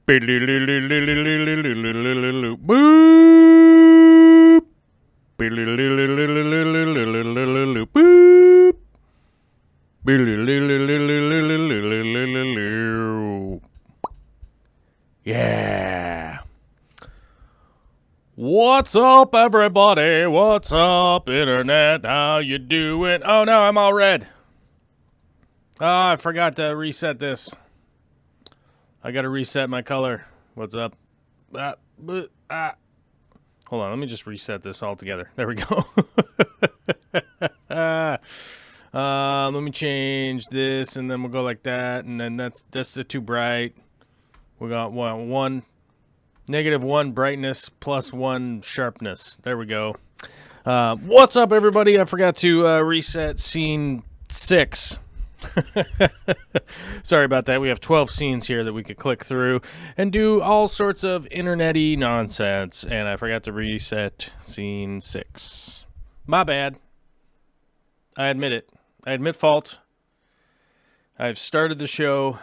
Boop. Boop. Yeah. What's up, everybody? What's up, internet? How you doing? Oh, no, I'm all red. Oh, I forgot to reset this. I got to reset my color. What's up? Hold on, let me just reset this all together. There we go. Let me change this, and then we'll go like that, and then that's too bright. We got -1 brightness plus 1 sharpness. There we go. What's up, everybody? I forgot to reset scene 6. Sorry about that. We have 12 scenes here that we could click through and do all sorts of internet-y nonsense, and I forgot to reset scene 6. My bad. I admit it. I admit fault. I've started the show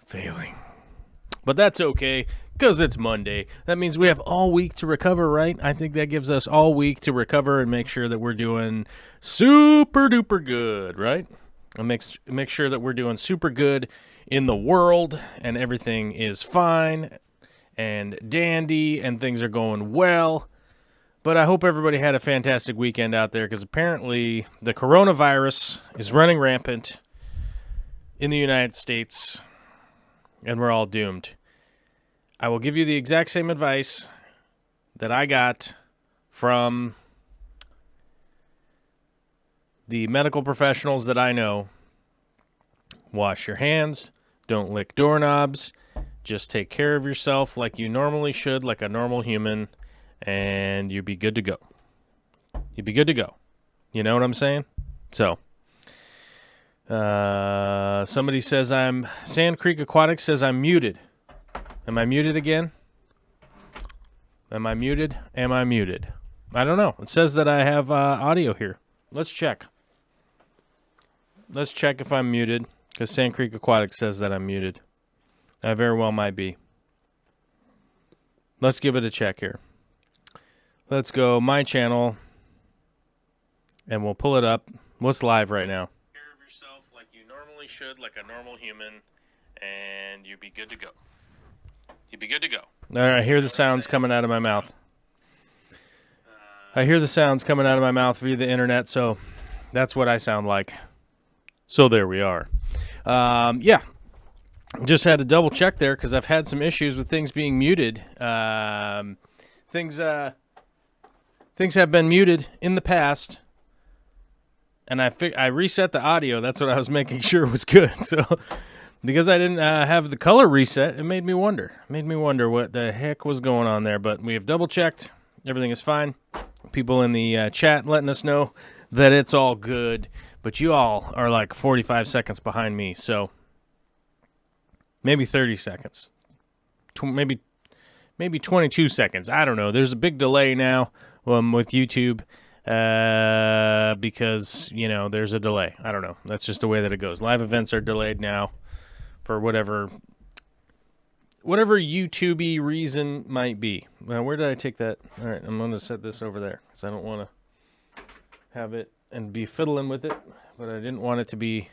failing. But that's okay, because it's Monday. That means we have all week to recover, right? I think that gives us all week to recover and make sure that we're doing super duper good, right? And make sure that we're doing super good in the world and everything is fine and dandy and things are going well. But I hope everybody had a fantastic weekend out there, because apparently the coronavirus is running rampant in the United States and we're all doomed. I will give you the exact same advice that I got from the medical professionals that I know. Wash your hands. Don't lick doorknobs. Just take care of yourself like you normally should, like a normal human, and you'll be good to go. You'll be good to go. You know what I'm saying? So, somebody says Sand Creek Aquatics says I'm muted. Am I muted again? Am I muted? Am I muted? I don't know. It says that I have audio here. Let's check. Let's check if I'm muted, because Sand Creek Aquatics says that I'm muted. I very well might be. Let's give it a check here. Let's go my channel, and we'll pull it up. What's live right now? Take care of yourself like you normally should, like a normal human, and you'll be good to go. You'll be good to go. All right, I hear the sounds coming out of my mouth. I hear the sounds coming out of my mouth via the internet, so that's what I sound like. So there we are. Yeah, just had to double check there because I've had some issues with things being muted. Things have been muted in the past, and I reset the audio. That's what I was making sure was good. So because I didn't have the color reset, it made me wonder. It made me wonder what the heck was going on there. But we have double checked. Everything is fine. People in the chat letting us know that it's all good, but you all are like 45 seconds behind me, so maybe 30 seconds, maybe 22 seconds. I don't know. There's a big delay now with YouTube because, you know, there's a delay. I don't know. That's just the way that it goes. Live events are delayed now for whatever YouTube-y reason might be. Now, where did I take that? All right, I'm going to set this over there because I don't want to have it and be fiddling with it, but I didn't want it to be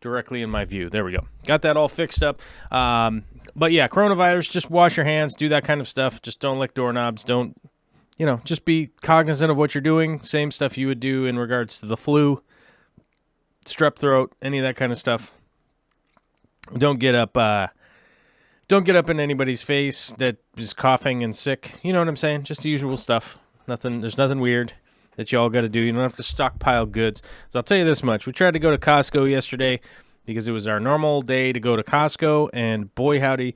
directly in my view. There we go. Got that all fixed up. But yeah, coronavirus, just wash your hands, do that kind of stuff. Just don't lick doorknobs. Don't, just be cognizant of what you're doing. Same stuff you would do in regards to the flu, strep throat, any of that kind of stuff. Don't get up in anybody's face that is coughing and sick. You know what I'm saying? Just the usual stuff. There's nothing weird that you all got to do. You don't have to stockpile goods. So I'll tell you this much. We tried to go to Costco yesterday because it was our normal day to go to Costco, and boy howdy,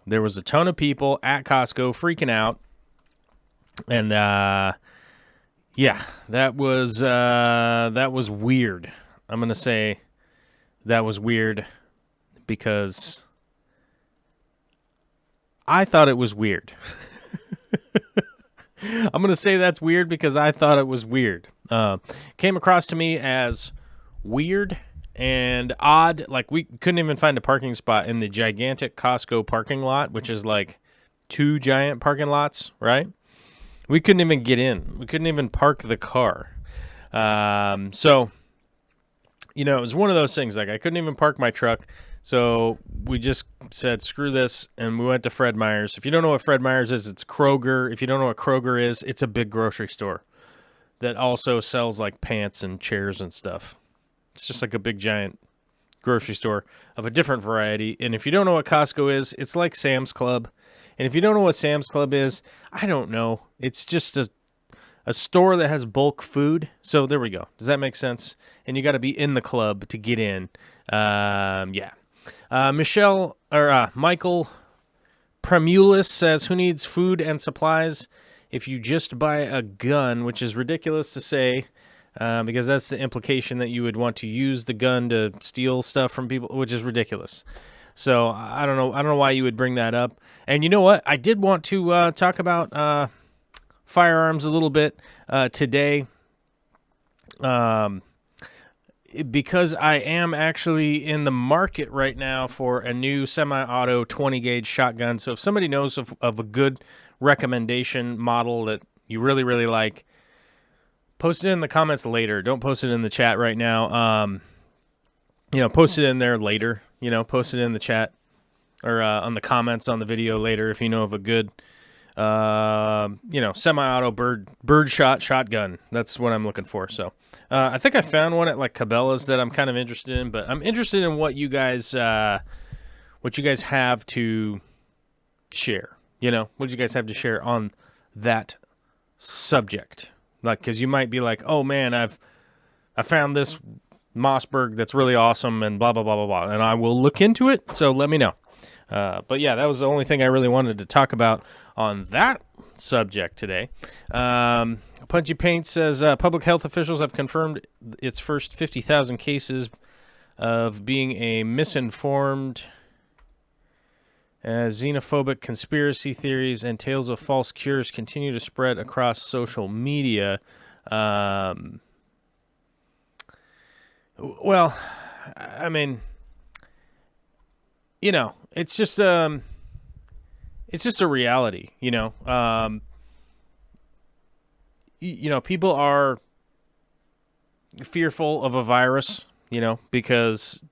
there was a ton of people at Costco freaking out. And yeah, that was weird. I'm going to say that was weird because I thought it was weird. I'm going to say that's weird because I thought it was weird. Came across to me as weird and odd. Like, we couldn't even find a parking spot in the gigantic Costco parking lot, which is like 2 giant parking lots, right? We couldn't even get in. We couldn't even park the car. So, you know, it was one of those things. Like, I couldn't even park my truck. So we just said, screw this, and we went to Fred Meyer's. If you don't know what Fred Meyer's is, it's Kroger. If you don't know what Kroger is, it's a big grocery store that also sells, like, pants and chairs and stuff. It's just like a big, giant grocery store of a different variety. And if you don't know what Costco is, it's like Sam's Club. And if you don't know what Sam's Club is, I don't know. It's just a store that has bulk food. So there we go. Does that make sense? And you got to be in the club to get in. Yeah. Michael Premulis says, who needs food and supplies if you just buy a gun, which is ridiculous to say, because that's the implication that you would want to use the gun to steal stuff from people, which is ridiculous. So I don't know why you would bring that up. And you know what? I did want to talk about firearms a little bit today. Because I am actually in the market right now for a new semi-auto 20-gauge shotgun. So if somebody knows of a good recommendation model that you really, really like, post it in the comments later. Don't post it in the chat right now. Post it in there later. Post it in the chat or on the comments on the video later if you know of a good, semi-auto birdshot shotgun. That's what I'm looking for. So I think I found one at like Cabela's that I'm kind of interested in, but I'm interested in what you guys have to share. What do you guys have to share on that subject? Like, because you might be like, oh man, I found this Mossberg that's really awesome and blah, blah, blah, blah, blah. And I will look into it. So let me know. But yeah, that was the only thing I really wanted to talk about on that subject today. Punchy Paint says public health officials have confirmed its first 50,000 cases of being a misinformed, xenophobic conspiracy theories and tales of false cures continue to spread across social media. Well, I mean, it's just a reality, people are fearful of a virus, because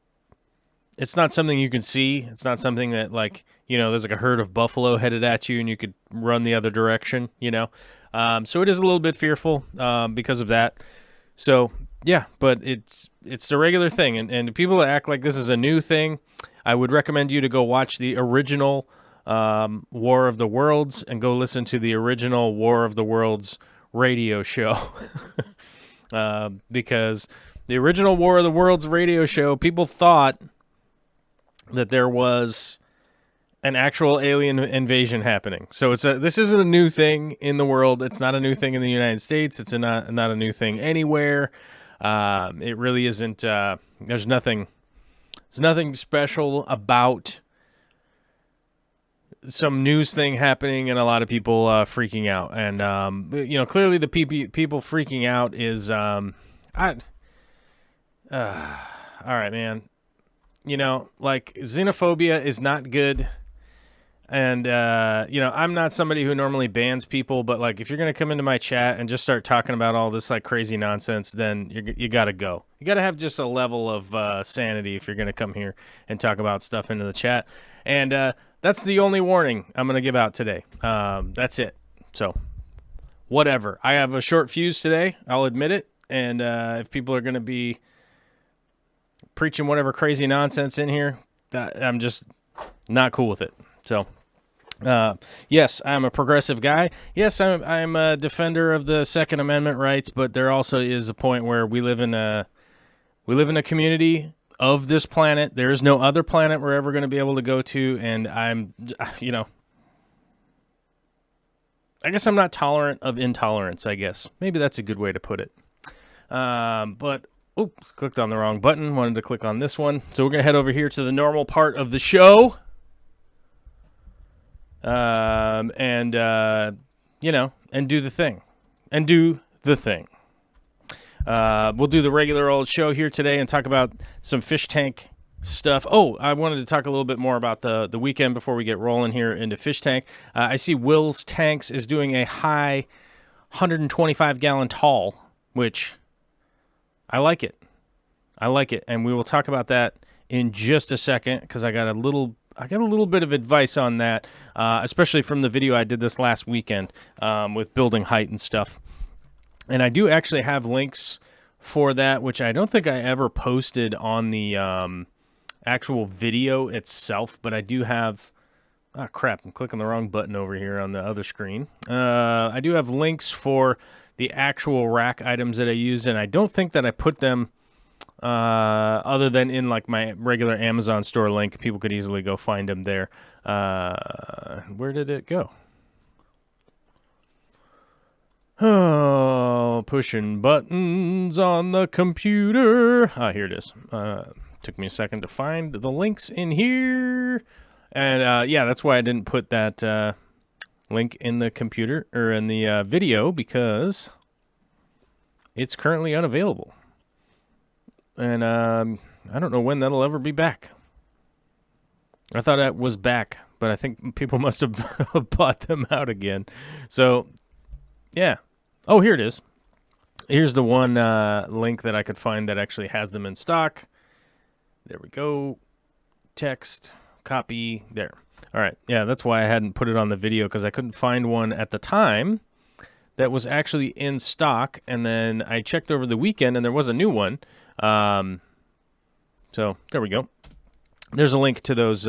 it's not something you can see. It's not something that, like, there's like a herd of buffalo headed at you and you could run the other direction, so it is a little bit fearful because of that. So yeah, but it's the regular thing. And people that act like this is a new thing, I would recommend you to go watch the original War of the Worlds and go listen to the original War of the Worlds radio show. Because the original War of the Worlds radio show, people thought that there was an actual alien invasion happening. So this isn't a new thing in the world. It's not a new thing in the United States. It's not a new thing anywhere. It really isn't. There's nothing special about some news thing happening and a lot of people freaking out. And clearly the people freaking out is all right, man. Like, xenophobia is not good. And, I'm not somebody who normally bans people, but, like, if you're going to come into my chat and just start talking about all this, like, crazy nonsense, then you got to go. You got to have just a level of sanity if you're going to come here and talk about stuff into the chat. And that's the only warning I'm going to give out today. That's it. So, whatever. I have a short fuse today. I'll admit it. And if people are going to be preaching whatever crazy nonsense in here, I'm just not cool with it. So, yes, I'm a progressive guy. Yes, I'm a defender of the Second Amendment rights, but there also is a point where we live in a community of this planet. There is no other planet we're ever going to be able to go to, and I guess I'm not tolerant of intolerance, I guess. Maybe that's a good way to put it. But clicked on the wrong button. Wanted to click on this one. So we're going to head over here to the normal part of the show. And do the thing. We'll do the regular old show here today and talk about some fish tank stuff. Oh, I wanted to talk a little bit more about the weekend before we get rolling here into fish tank. I see Will's Tanks is doing a high 125-gallon tall, which I like it. And we will talk about that in just a second because I got a little bit of advice on that, especially from the video I did this last weekend with building height and stuff. And I do actually have links for that, which I don't think I ever posted on the actual video itself, but I do have... Oh, crap, I'm clicking the wrong button over here on the other screen. I do have links for the actual rack items that I use, and I don't think that I put them other than in like my regular Amazon store link. People could easily go find them there. Where did it go? Oh, pushing buttons on the computer. Ah, here it is. Took me a second to find the links in here. And, yeah, that's why I didn't put that link in the computer or in the video because it's currently unavailable. And I don't know when that'll ever be back. I thought it was back, but I think people must have bought them out again. So, yeah. Oh, here it is. Here's the one link that I could find that actually has them in stock. There we go. Text, copy, there. All right. Yeah, that's why I hadn't put it on the video because I couldn't find one at the time that was actually in stock. And then I checked over the weekend and there was a new one. So there we go. There's a link to those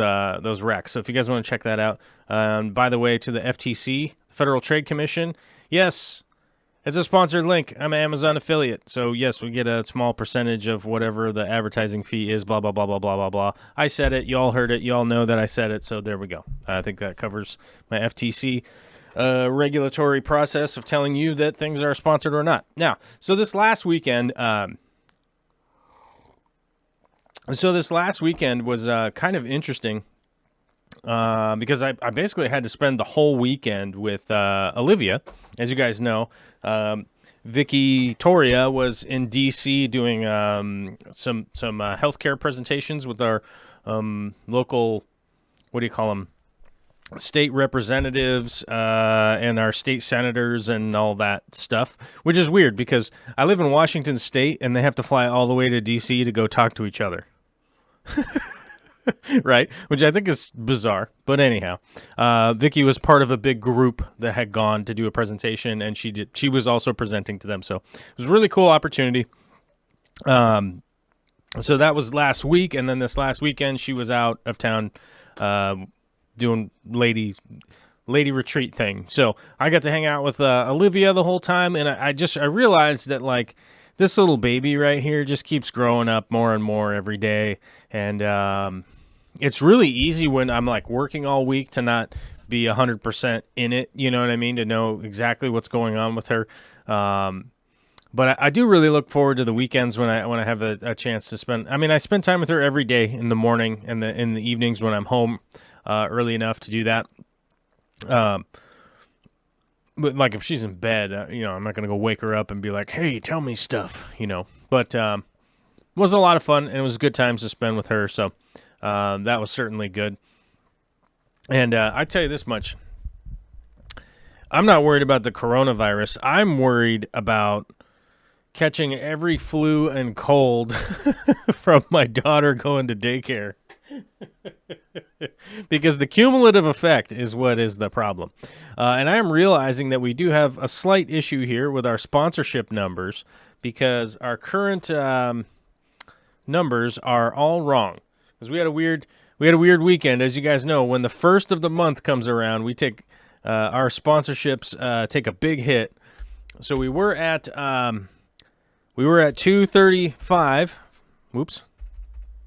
racks. So if you guys want to check that out, by the way, to the FTC, Federal Trade Commission, yes, it's a sponsored link. I'm an Amazon affiliate. So yes, we get a small percentage of whatever the advertising fee is, blah, blah, blah, blah, blah, blah, blah. I said it. You all heard it. You all know that I said it. So there we go. I think that covers my FTC regulatory process of telling you that things are sponsored or not. Now, so this last weekend, was kind of interesting because I basically had to spend the whole weekend with Olivia. As you guys know, Vicky Toria was in D.C. doing some healthcare presentations with our local, what do you call them, state representatives and our state senators and all that stuff, which is weird because I live in Washington State and they have to fly all the way to D.C. to go talk to each other. Right? Which I think is bizarre. But anyhow, Vicky was part of a big group that had gone to do a presentation, and she was also presenting to them. So it was a really cool opportunity. So that was last week, and then this last weekend she was out of town doing lady retreat thing. So I got to hang out with Olivia the whole time, and I realized that like this little baby right here just keeps growing up more and more every day, and it's really easy when I'm like working all week to not be 100% in it. You know what I mean? To know exactly what's going on with her. But I do really look forward to the weekends when I have a chance to spend. I mean, I spend time with her every day in the morning and in the evenings when I'm home early enough to do that. But like if she's in bed, I'm not gonna go wake her up and be like, "Hey, tell me stuff," But it was a lot of fun and it was good times to spend with her. So that was certainly good. And I tell you this much: I'm not worried about the coronavirus. I'm worried about catching every flu and cold from my daughter going to daycare. Because the cumulative effect is what is the problem. And I am realizing that we do have a slight issue here with our sponsorship numbers because our current numbers are all wrong. Because we had a weird weekend. As you guys know, when the first of the month comes around, we take our sponsorships take a big hit. So we were at 235. Whoops.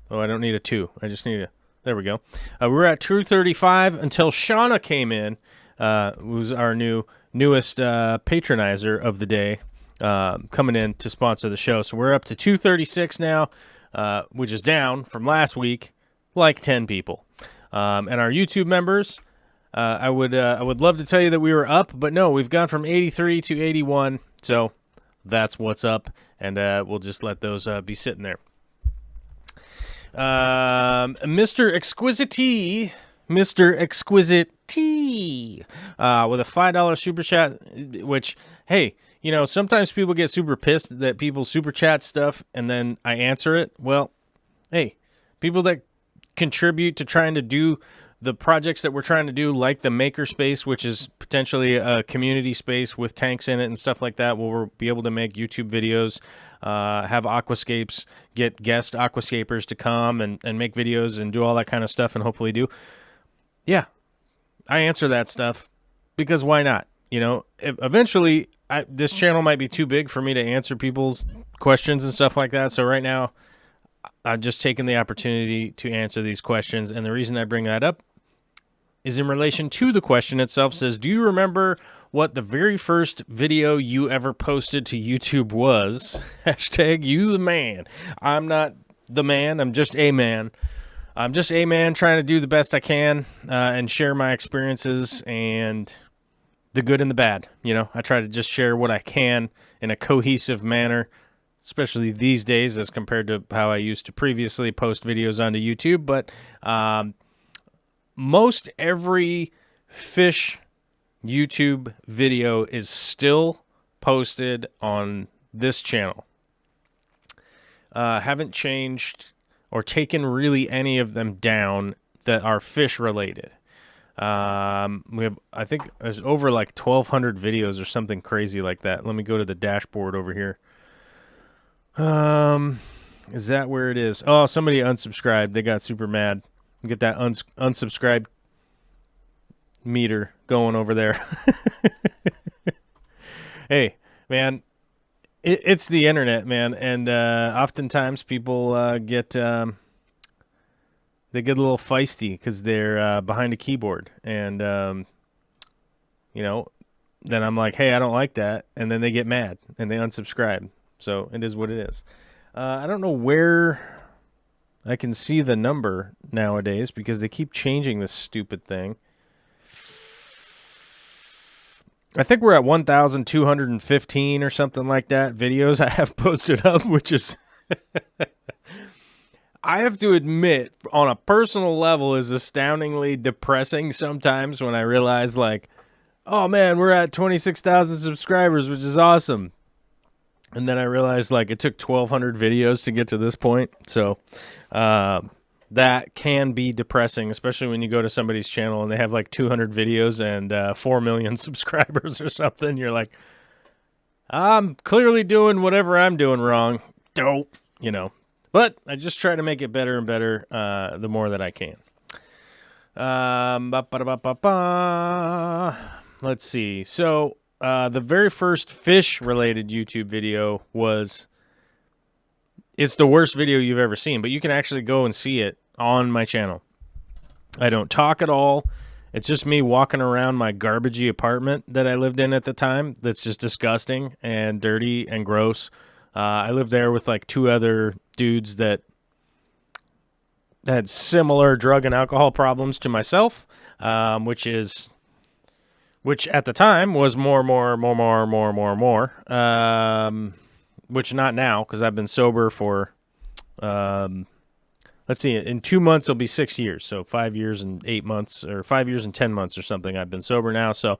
Oh, I don't need a 2. I just need a... There we go. We were at 235 until Shauna came in, who's our newest patronizer of the day, coming in to sponsor the show. So we're up to 236 now, which is down from last week, like 10 people. And our YouTube members, I would love to tell you that we were up, but no, we've gone from 83 to 81. So that's what's up, and we'll just let those be sitting there. Mr. Exquisite T, with a $5 super chat, which, hey, you know, sometimes people get super pissed that people super chat stuff and then I answer it. Well, hey, people that contribute to trying to do the projects that we're trying to do, like the makerspace, which is potentially a community space with tanks in it and stuff like that, where we'll be able to make YouTube videos, have aquascapes, get guest aquascapers to come and make videos and do all that kind of stuff, and hopefully do. Yeah, I answer that stuff because why not? You know, eventually this channel might be too big for me to answer people's questions and stuff like that. So right now, I've just taken the opportunity to answer these questions. And the reason I bring that up is in relation to the question itself. Says, do you remember what the very first video you ever posted to YouTube was? Hashtag you the man. I'm not the man. I'm just a man. I'm just a man trying to do the best I can and share my experiences and the good and the bad. You know, I try to just share what I can in a cohesive manner, especially these days as compared to how I used to previously post videos onto YouTube. But most every fish YouTube video is still posted on this channel. Haven't changed or taken really any of them down that are fish related. We have, I think there's over like 1,200 videos or something crazy like that. Let me go to the dashboard over here. Is that where it is? Oh, somebody unsubscribed. They got super mad. Get that unsubscribed meter going over there. Hey, man, it's the internet, man, and oftentimes people get they get a little feisty because they're behind a keyboard, and you know, then I'm like, hey, I don't like that, and then they get mad and they unsubscribe. So it is what it is. I don't know where I can see the number nowadays because they keep changing this stupid thing. I think we're at 1,215 or something like that videos I have posted up, which is, I have to admit, on a personal level, is astoundingly depressing sometimes when I realize, like, oh man, we're at 26,000 subscribers, which is awesome. And then I realized, like, it took 1,200 videos to get to this point. So that can be depressing, especially when you go to somebody's channel and they have like 200 videos and 4 million subscribers or something. You're like, I'm clearly doing whatever I'm doing wrong. Dope, you know. But I just try to make it better and better the more that I can. Let's see. So the very first fish-related YouTube video was, it's the worst video you've ever seen, but you can actually go and see it on my channel. I don't talk at all. It's just me walking around my garbagey apartment that I lived in at the time that's just disgusting and dirty and gross. I lived there with like 2 other dudes that had similar drug and alcohol problems to myself, which at the time was more, which not now, because I've been sober for, let's see, in 2 months it'll be 6 years, so 5 years and 8 months, or 5 years and 10 months or something. I've been sober now, so,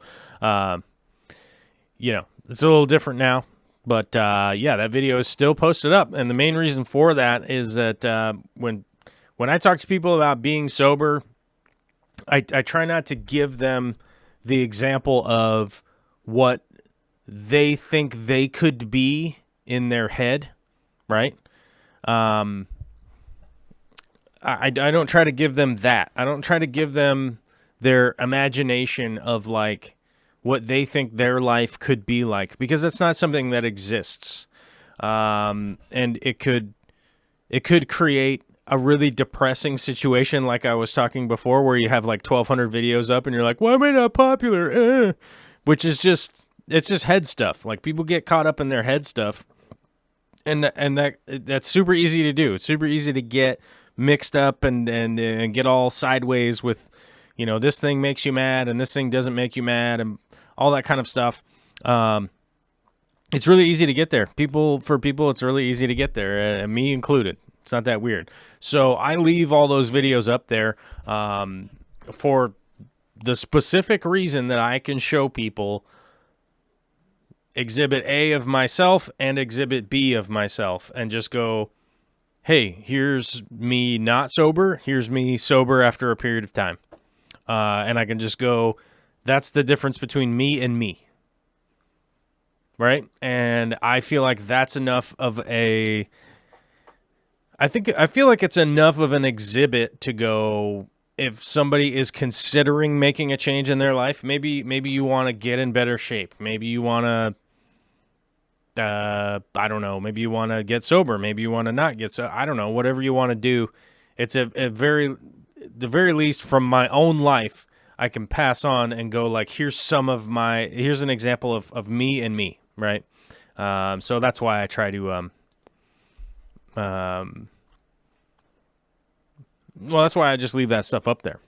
you know, it's a little different now. But, yeah, that video is still posted up, and the main reason for that is that when I talk to people about being sober, I try not to give them the example of what they think they could be in their head, right? I don't try to give them that. I don't try to give them their imagination of like what they think their life could be like, because that's not something that exists. And it could create a really depressing situation, like I was talking before, where you have like 1,200 videos up and you're like, why am I not popular? Which is just, it's just head stuff. Like, people get caught up in their head stuff, and that's super easy to do. It's super easy to get mixed up and get all sideways with, you know, this thing makes you mad and this thing doesn't make you mad and all that kind of stuff. It's really easy to get there. For people, it's really easy to get there, me included. It's not that weird. So I leave all those videos up there for the specific reason that I can show people exhibit A of myself and exhibit B of myself and just go, hey, here's me not sober. Here's me sober after a period of time. And I can just go, that's the difference between me and me. Right? And I feel like that's enough of I feel like it's enough of an exhibit to go, if somebody is considering making a change in their life, maybe you want to get in better shape. Maybe you want to, I don't know, maybe you want to get sober. Maybe you want to not get so. I don't know, whatever you want to do. It's the very least from my own life, I can pass on and go like, here's an example of me and me. Right. So that's why I try to, well, that's why I just leave that stuff up there.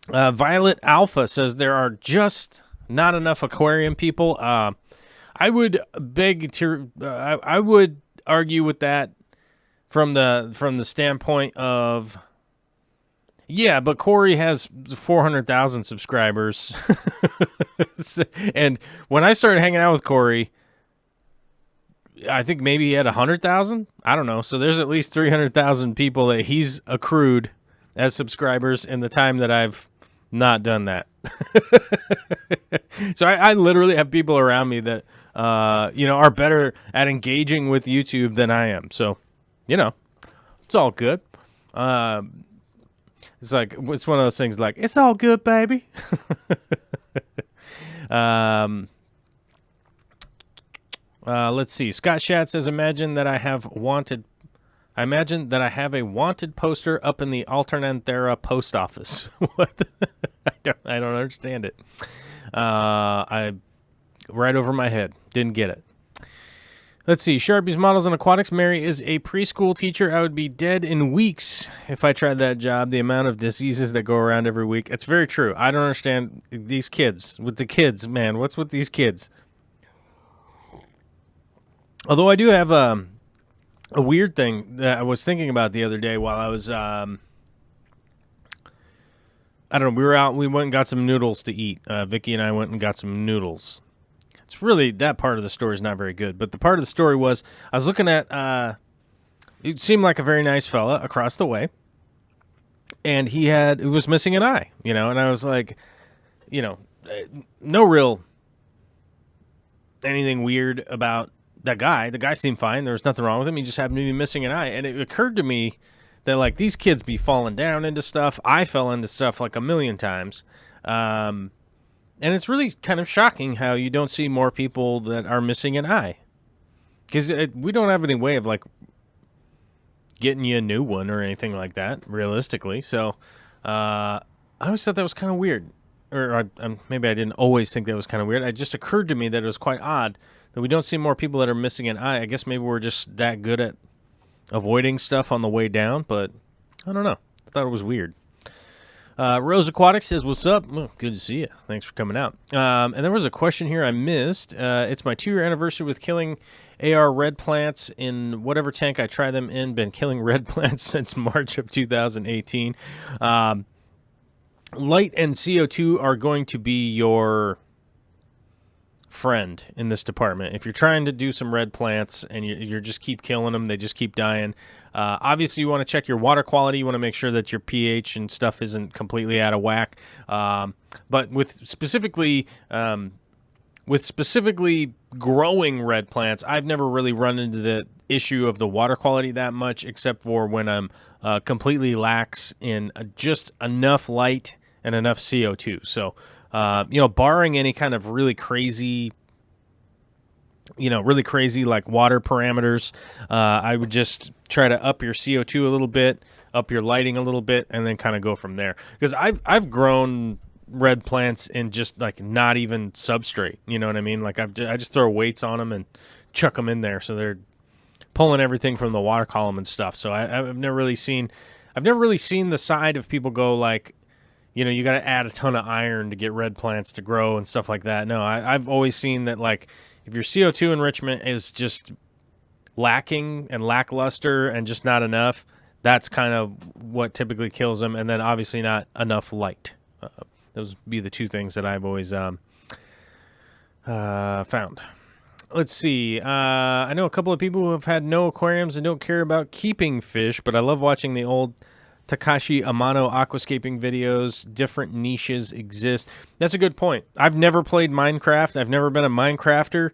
Violet Alpha says there are just not enough aquarium people. I would I would argue with that from the standpoint of, yeah, but Corey has 400,000 subscribers. And when I started hanging out with Corey, I think maybe he had 100,000. I don't know. So there's at least 300,000 people that he's accrued as subscribers in the time that I've not done that. So I literally have people around me that, are better at engaging with YouTube than I am. So, it's all good. It's one of those things like, it's all good, baby. Let's see. Scott Shat says, imagine that I have a wanted poster up in the Alternanthera post office. What? I don't understand it. Right over my head. Didn't get it. Let's see. Sharpies, Models, and Aquatics. Mary is a preschool teacher. I would be dead in weeks if I tried that job. The amount of diseases that go around every week. It's very true. I don't understand these kids. With the kids, man. What's with these kids? Although I do have a weird thing that I was thinking about the other day while I was, I don't know, we were out, we went and got some noodles to eat. Vicky and I went and got some noodles. It's really, that part of the story is not very good, but the part of the story was, I was looking at, it seemed like a very nice fella across the way, and he was missing an eye, and I was like, no real anything weird about that guy. The guy seemed fine. There was nothing wrong with him. He just happened to be missing an eye. And it occurred to me that, like, these kids be falling down into stuff. I fell into stuff like a million times. And it's really kind of shocking how you don't see more people that are missing an eye. Because we don't have any way of, like, getting you a new one or anything like that, realistically. So I always thought that was kind of weird. Or maybe I didn't always think that was kind of weird. It just occurred to me that it was quite odd that we don't see more people that are missing an eye. I guess maybe we're just that good at avoiding stuff on the way down, but I don't know. I thought it was weird. Rose Aquatics says, what's up? Well, good to see you. Thanks for coming out. And there was a question here I missed. It's my 2-year anniversary with killing AR red plants in whatever tank I try them in. Been killing red plants since March of 2018. Light and CO2 are going to be your friend in this department. If you're trying to do some red plants and you just keep killing them, they just keep dying. Obviously, you want to check your water quality. You want to make sure that your pH and stuff isn't completely out of whack. But with specifically growing red plants, I've never really run into the issue of the water quality that much, except for when I'm completely lax in just enough light and enough CO2. So, barring any kind of really crazy like water parameters, I would just try to up your CO2 a little bit, up your lighting a little bit, and then kind of go from there. Because I've grown red plants in just like not even substrate. You know what I mean? Like I just throw weights on them and chuck them in there, so they're pulling everything from the water column and stuff. So I've never really seen the side of people go like, you got to add a ton of iron to get red plants to grow and stuff like that. No, I've always seen that, like, If your CO2 enrichment is just lacking and lackluster and just not enough, that's kind of what typically kills them. And then obviously not enough light. Those would be the two things that I've always found. Let's see. I know a couple of people who have had no aquariums and don't care about keeping fish, but I love watching the old Takashi Amano aquascaping videos. Different niches exist. That's a good point. I've never played Minecraft. I've never been a Minecrafter.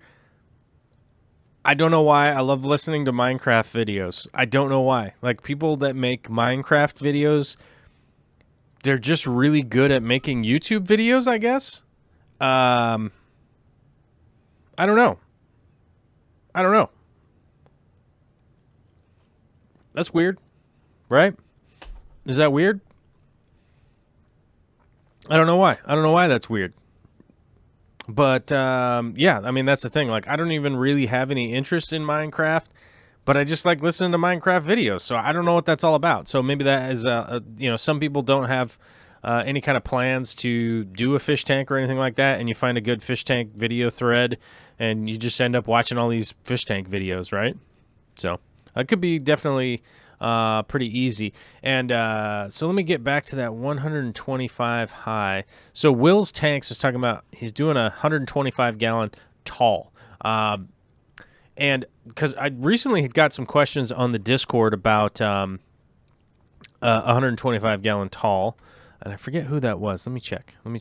I don't know why. I love listening to Minecraft videos. I don't know why. Like, people that make Minecraft videos, they're just really good at making YouTube videos, I guess. I don't know. That's weird, right? Is that weird? I don't know why. I don't know why that's weird. But, yeah, I mean, that's the thing. Like, I don't even really have any interest in Minecraft, but I just like listening to Minecraft videos. So I don't know what that's all about. So maybe that is, you know, some people don't have any kind of plans to do a fish tank or anything like that, and you find a good fish tank video thread, and you just end up watching all these fish tank videos, right? So it could be definitely pretty easy. And so let me get back to that 125 high. So Will's Tanks is talking about he's doing a 125-gallon tall. And because I recently had got some questions on the Discord about a 125-gallon tall, and I forget who that was. Let me check. I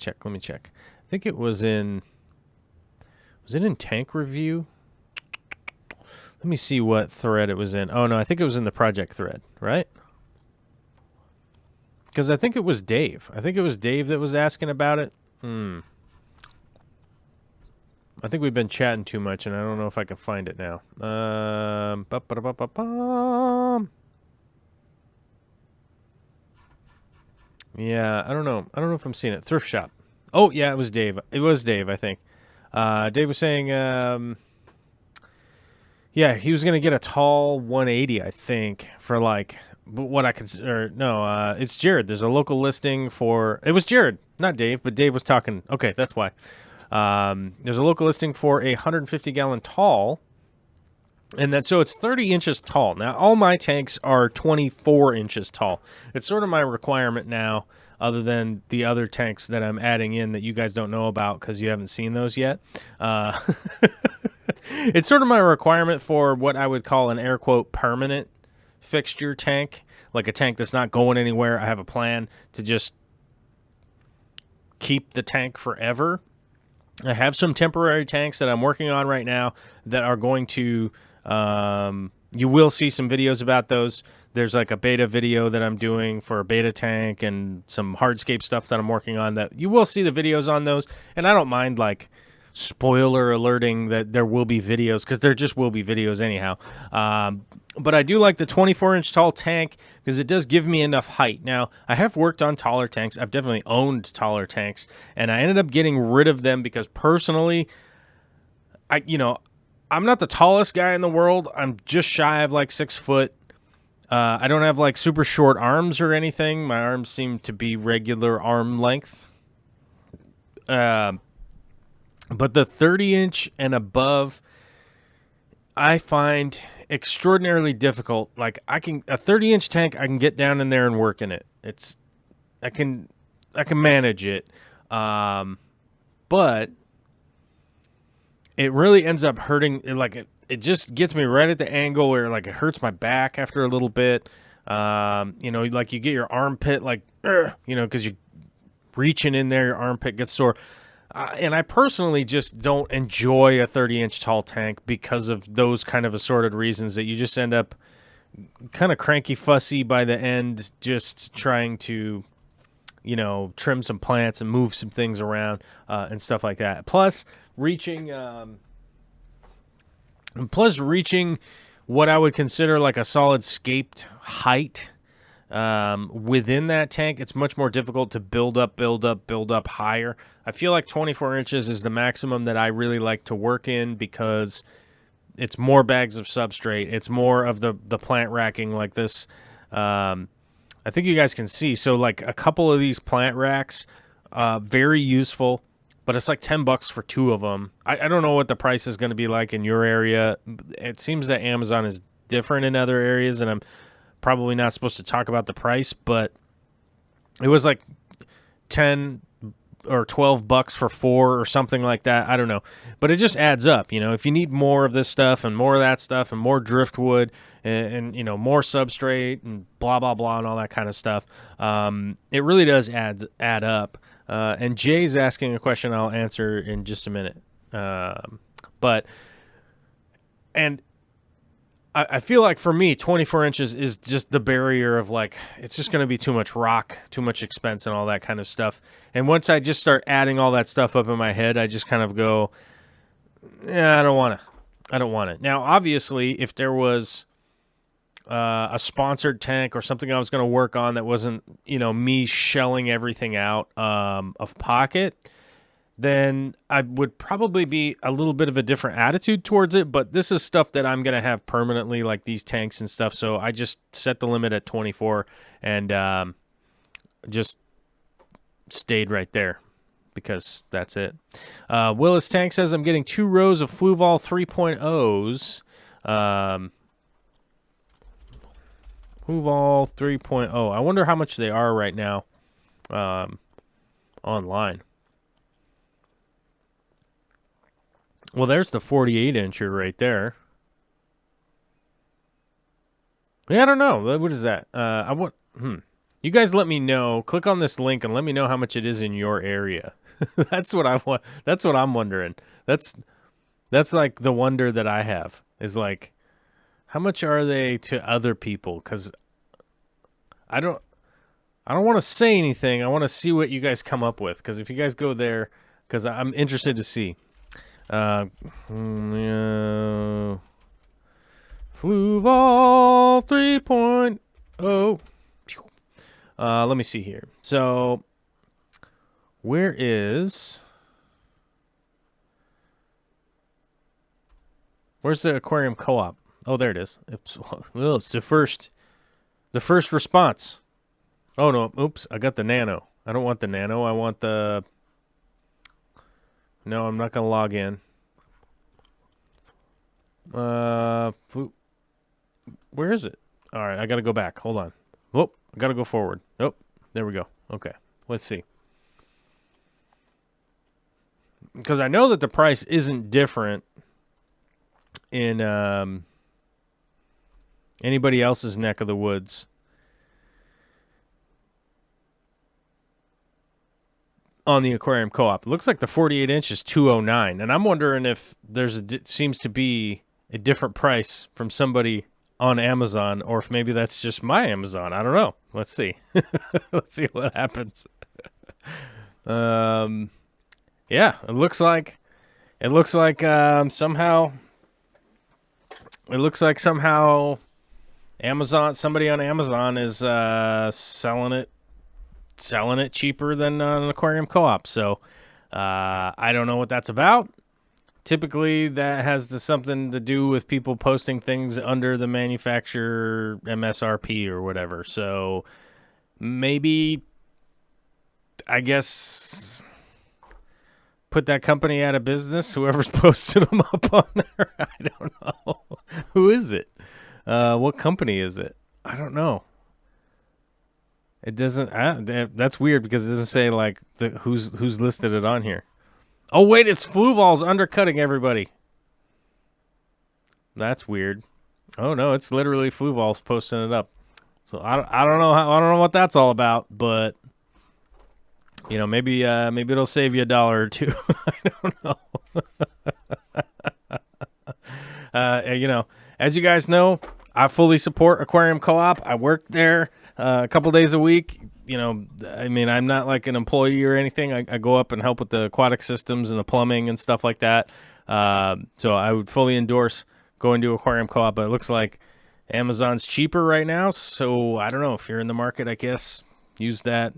think it was in... Was it in Tank Review? Let me see what thread it was in. Oh, no, I think it was in the project thread, right? Because I think it was Dave. I think it was Dave that was asking about it. I think we've been chatting too much, and I don't know if I can find it now. Yeah, I don't know. I don't know if I'm seeing it. Thrift Shop. Oh, yeah, it was Dave. It was Dave, I think. Dave was saying, yeah, he was going to get a tall 180, I think, for like what I consider. No, it's Jared. There's a local listing for. It was Jared, not Dave, but Dave was talking. Okay, that's why. There's a local listing for a 150-gallon tall, and so it's 30 inches tall. Now, all my tanks are 24 inches tall. It's sort of my requirement now, other than the other tanks that I'm adding in that you guys don't know about because you haven't seen those yet. It's sort of my requirement for what I would call an air quote permanent fixture tank, like a tank that's not going anywhere. I have a plan to just keep the tank forever. I have some temporary tanks that I'm working on right now that are going to, you will see some videos about those. There's like a beta video that I'm doing for a beta tank and some hardscape stuff that I'm working on that you will see the videos on those. And I don't mind like spoiler alerting that there will be videos because there just will be videos anyhow. But I do like the 24-inch tall tank because it does give me enough height. Now, I have worked on taller tanks. I've definitely owned taller tanks, and I ended up getting rid of them because personally, I'm not the tallest guy in the world. I'm just shy of like 6 foot. I don't have like super short arms or anything. My arms seem to be regular arm length. But the 30-inch and above, I find extraordinarily difficult. Like a 30-inch tank, I can get down in there and work in it. I can manage it. But it really ends up hurting. It just gets me right at the angle where like it hurts my back after a little bit. Like you get your armpit because you're reaching in there, your armpit gets sore. And I personally just don't enjoy a 30-inch tall tank because of those kind of assorted reasons that you just end up kind of cranky fussy by the end, just trying to, trim some plants and move some things around and stuff like that. Plus reaching what I would consider like a solid scaped height within that tank, it's much more difficult to build up higher. I feel like 24 inches is the maximum that I really like to work in because it's more bags of substrate. It's more of the plant racking like this. I think you guys can see. So like a couple of these plant racks, very useful. but it's like $10 for 2 of them. I don't know what the price is going to be like in your area. It seems that Amazon is different in other areas, and I'm probably not supposed to talk about the price, but it was like 10 or $12 for 4 or something like that. I don't know, but it just adds up. If you need more of this stuff and more of that stuff and more driftwood and more substrate and blah blah blah and all that kind of stuff, it really does add up. And Jay's asking a question I'll answer in just a minute. I feel like for me, 24 inches is just the barrier of like, it's just going to be too much rock, too much expense and all that kind of stuff. And once I just start adding all that stuff up in my head, I just kind of go, yeah, I don't want it. Now, obviously, if there was a sponsored tank or something I was going to work on that wasn't, me shelling everything out of pocket, then I would probably be a little bit of a different attitude towards it. But this is stuff that I'm going to have permanently, like these tanks and stuff. So I just set the limit at 24 and just stayed right there because that's it. Willis Tank says, I'm getting 2 rows of Fluval 3.0s. Fluval 3.0. I wonder how much they are right now online. Well, there's the 48-incher right there. Yeah, I don't know. What is that? You guys let me know. Click on this link and let me know how much it is in your area. That's what I want. That's what I'm wondering. That's like the wonder that I have is like, how much are they to other people? Because I don't want to say anything. I want to see what you guys come up with. Because if you guys go there, because I'm interested to see. Fluval 3.0. Let me see here. So, where's the aquarium co-op? Oh, there it is. Well, it's the first response. Oh no! Oops! I got the nano. I don't want the nano. I want the. No, I'm not gonna log in. Where is it? All right, I gotta go back. Hold on. Oh, I gotta go forward. Oh, there we go. Okay, let's see. Because I know that the price isn't different in anybody else's neck of the woods. On the aquarium co-op, it looks like the 48-inch is $209, and I'm wondering if seems to be a different price from somebody on Amazon, or if maybe that's just my Amazon. I don't know. Let's see. Let's see what happens. Yeah, it looks like somehow Amazon, somebody on Amazon is selling it cheaper than an aquarium co-op. So I don't know what that's about. Typically that has something to do with people posting things under the manufacturer MSRP or whatever. So maybe, I guess, put that company out of business, whoever's posted them up on there. I don't know. Who is it? What company is it? I don't know. It doesn't. That's weird because it doesn't say like who's listed it on here. Oh wait, it's Fluval's undercutting everybody. That's weird. Oh no, it's literally Fluval's posting it up. So I don't know what that's all about, but maybe it'll save you $1 or $2. I don't know. As you guys know, I fully support Aquarium Co-op. I work there a couple days a week. I'm not like an employee or anything. I go up and help with the aquatic systems and the plumbing and stuff like that. So I would fully endorse going to Aquarium Co-op, but it looks like Amazon's cheaper right now. So I don't know, if you're in the market, I guess use that.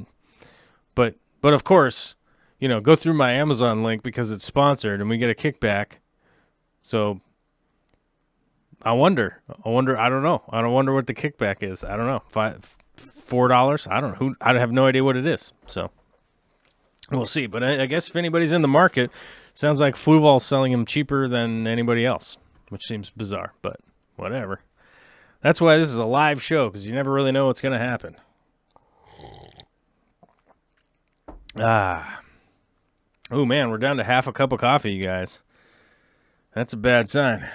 But of course, go through my Amazon link because it's sponsored and we get a kickback. So I wonder. I don't know. I don't wonder what the kickback is. I don't know. $4. I don't know. I have no idea what it is. So We'll see. But I guess if anybody's in the market, sounds like Fluval's selling them cheaper than anybody else, which seems bizarre, but whatever. That's why this is a live show, because you never really know what's going to happen. Oh, man, we're down to half a cup of coffee, you guys. That's a bad sign.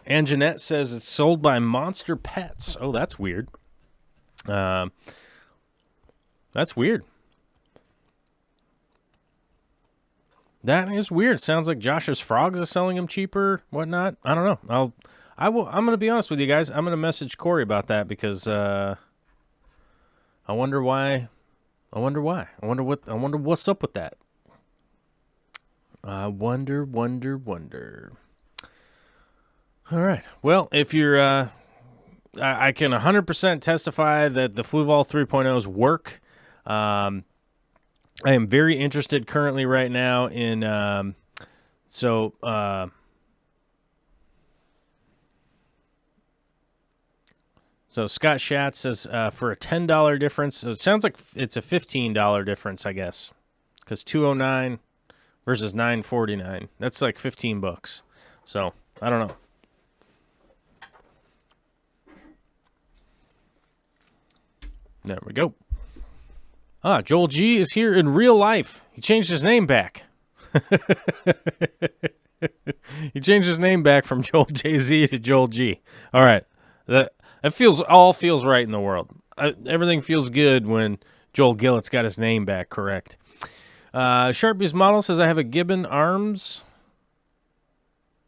And Jeanette says it's sold by Monster Pets. Oh, that's weird. That's weird. That is weird. Sounds like Josh's Frogs is selling them cheaper, whatnot. I don't know. I'm going to be honest with you guys. I'm going to message Corey about that because I wonder why. I wonder what's up with that. Wonder. All right. Well, if you're, I can 100% testify that the Fluval 3.0s work. I am very interested currently right now in, so Scott Schatz says for a $10 difference, so it sounds like it's a $15 difference, I guess, because $209 versus $949. That's like $15. So I don't know. There we go. Joel G is here in real life. He changed his name back. He changed his name back from Joel JZ to Joel G. All right. That feels right in the world. Everything feels good when Joel Gillett's got his name back correct. Sharpie's model says I have a Gibbon arms.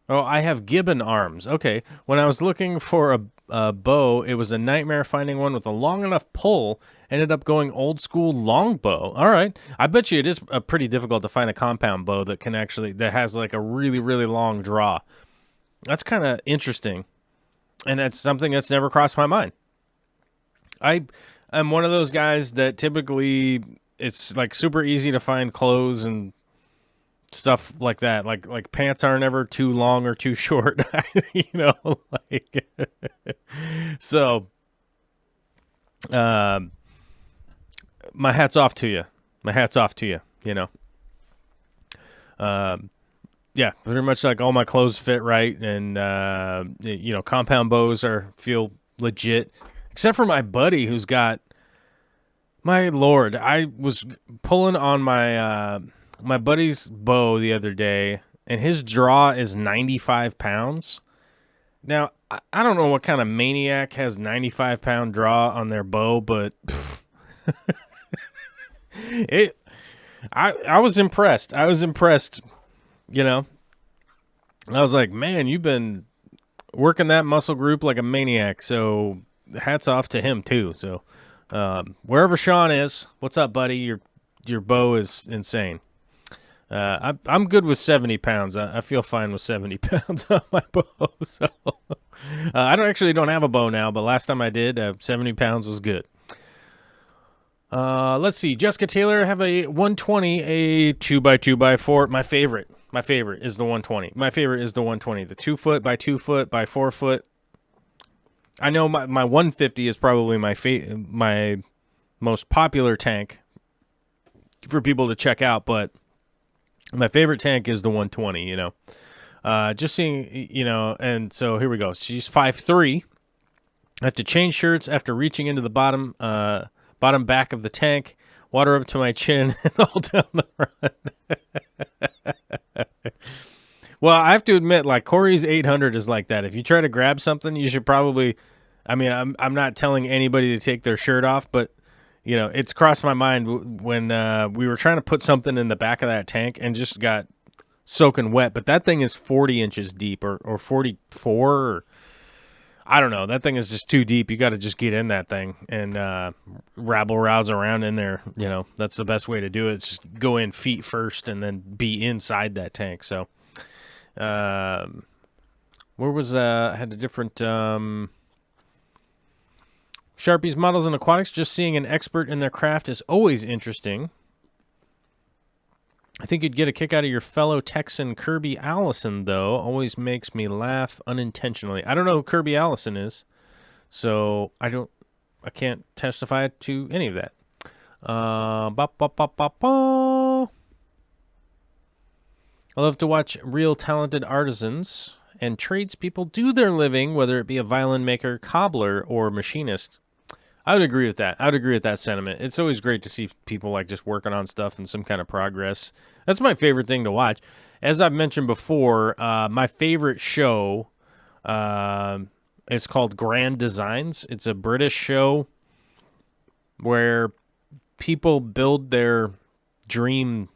Oh, I have Gibbon arms. Okay. When I was looking for a bow, it was a nightmare finding one with a long enough pull. Ended up going old school long bow. All right. I bet you it is pretty difficult to find a compound bow that has like a really, really long draw. That's kind of interesting. And that's something that's never crossed my mind. I'm one of those guys that typically it's like super easy to find clothes and stuff like that. Like pants aren't ever too long or too short, so, my hat's off to you. Yeah, pretty much like all my clothes fit right, and compound bows feel legit, except for my buddy who's got. My lord, I was pulling on my my buddy's bow the other day, and his draw is 95 pounds. Now I don't know what kind of maniac has 95-pound draw on their bow, but I was impressed. I was like, man, you've been working that muscle group like a maniac. So hats off to him too. So wherever Sean is, what's up, buddy? Your bow is insane. I'm good with 70 pounds. I feel fine with 70 pounds on my bow. So I don't have a bow now, but last time I did, 70 pounds was good. Let's see. Jessica Taylor, I have a 120, a 2x2x4. My favorite is the 120. My favorite is the 120. The 2 foot by 2 foot by 4 foot. I know my 150 is probably my most popular tank for people to check out, but my favorite tank is the 120, just seeing, and so here we go. She's 5'3". I have to change shirts after reaching into the bottom back of the tank, water up to my chin and all down the front. Well, I have to admit, like Corey's 800 is like that. If you try to grab something, you should probably, I'm not telling anybody to take their shirt off, but it's crossed my mind when we were trying to put something in the back of that tank and just got soaking wet. But that thing is 40 inches deep or 44. Or, I don't know. That thing is just too deep. You got to just get in that thing and rabble-rouse around in there. That's the best way to do it. It's just go in feet first and then be inside that tank. So where was I had a different... Sharpie's Models and Aquatics, just seeing an expert in their craft is always interesting. I think you'd get a kick out of your fellow Texan Kirby Allison, though. Always makes me laugh unintentionally. I don't know who Kirby Allison is, so I I can't testify to any of that. Ba, ba, ba, ba, ba. I love to watch real talented artisans and tradespeople do their living, whether it be a violin maker, cobbler, or machinist. I would agree with that. I would agree with that sentiment. It's always great to see people like just working on stuff and some kind of progress. That's my favorite thing to watch. As I've mentioned before, my favorite show is called Grand Designs. It's a British show where people build their dream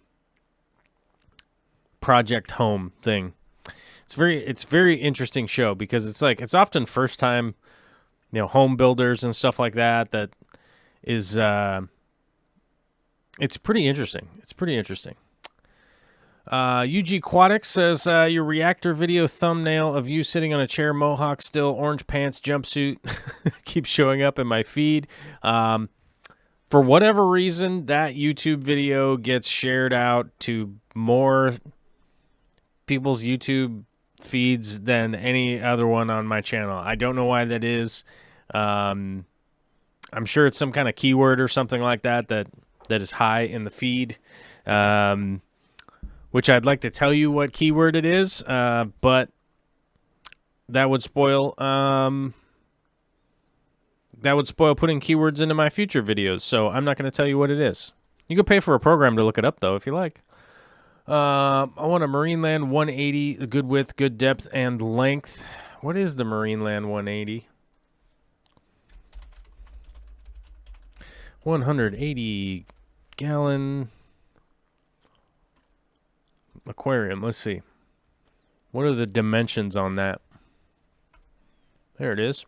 project home thing. It's very interesting show because it's often first time, home builders and stuff like that. That is, it's pretty interesting. It's pretty interesting. UG Aquatics says your reactor video thumbnail of you sitting on a chair, mohawk still, orange pants, jumpsuit keeps showing up in my feed. For whatever reason, that YouTube video gets shared out to more people's YouTube feeds than any other one on my channel. I don't know why that is. I'm sure it's some kind of keyword or something like that is high in the feed, which I'd like to tell you what keyword it is, but that would spoil putting keywords into my future videos, so I'm not going to tell you what it is. You can pay for a program to look it up, though, if you like. I want a Marineland 180, good width, good depth, and length. What is the Marineland 180? 180 gallon aquarium. Let's see. What are the dimensions on that? There it is.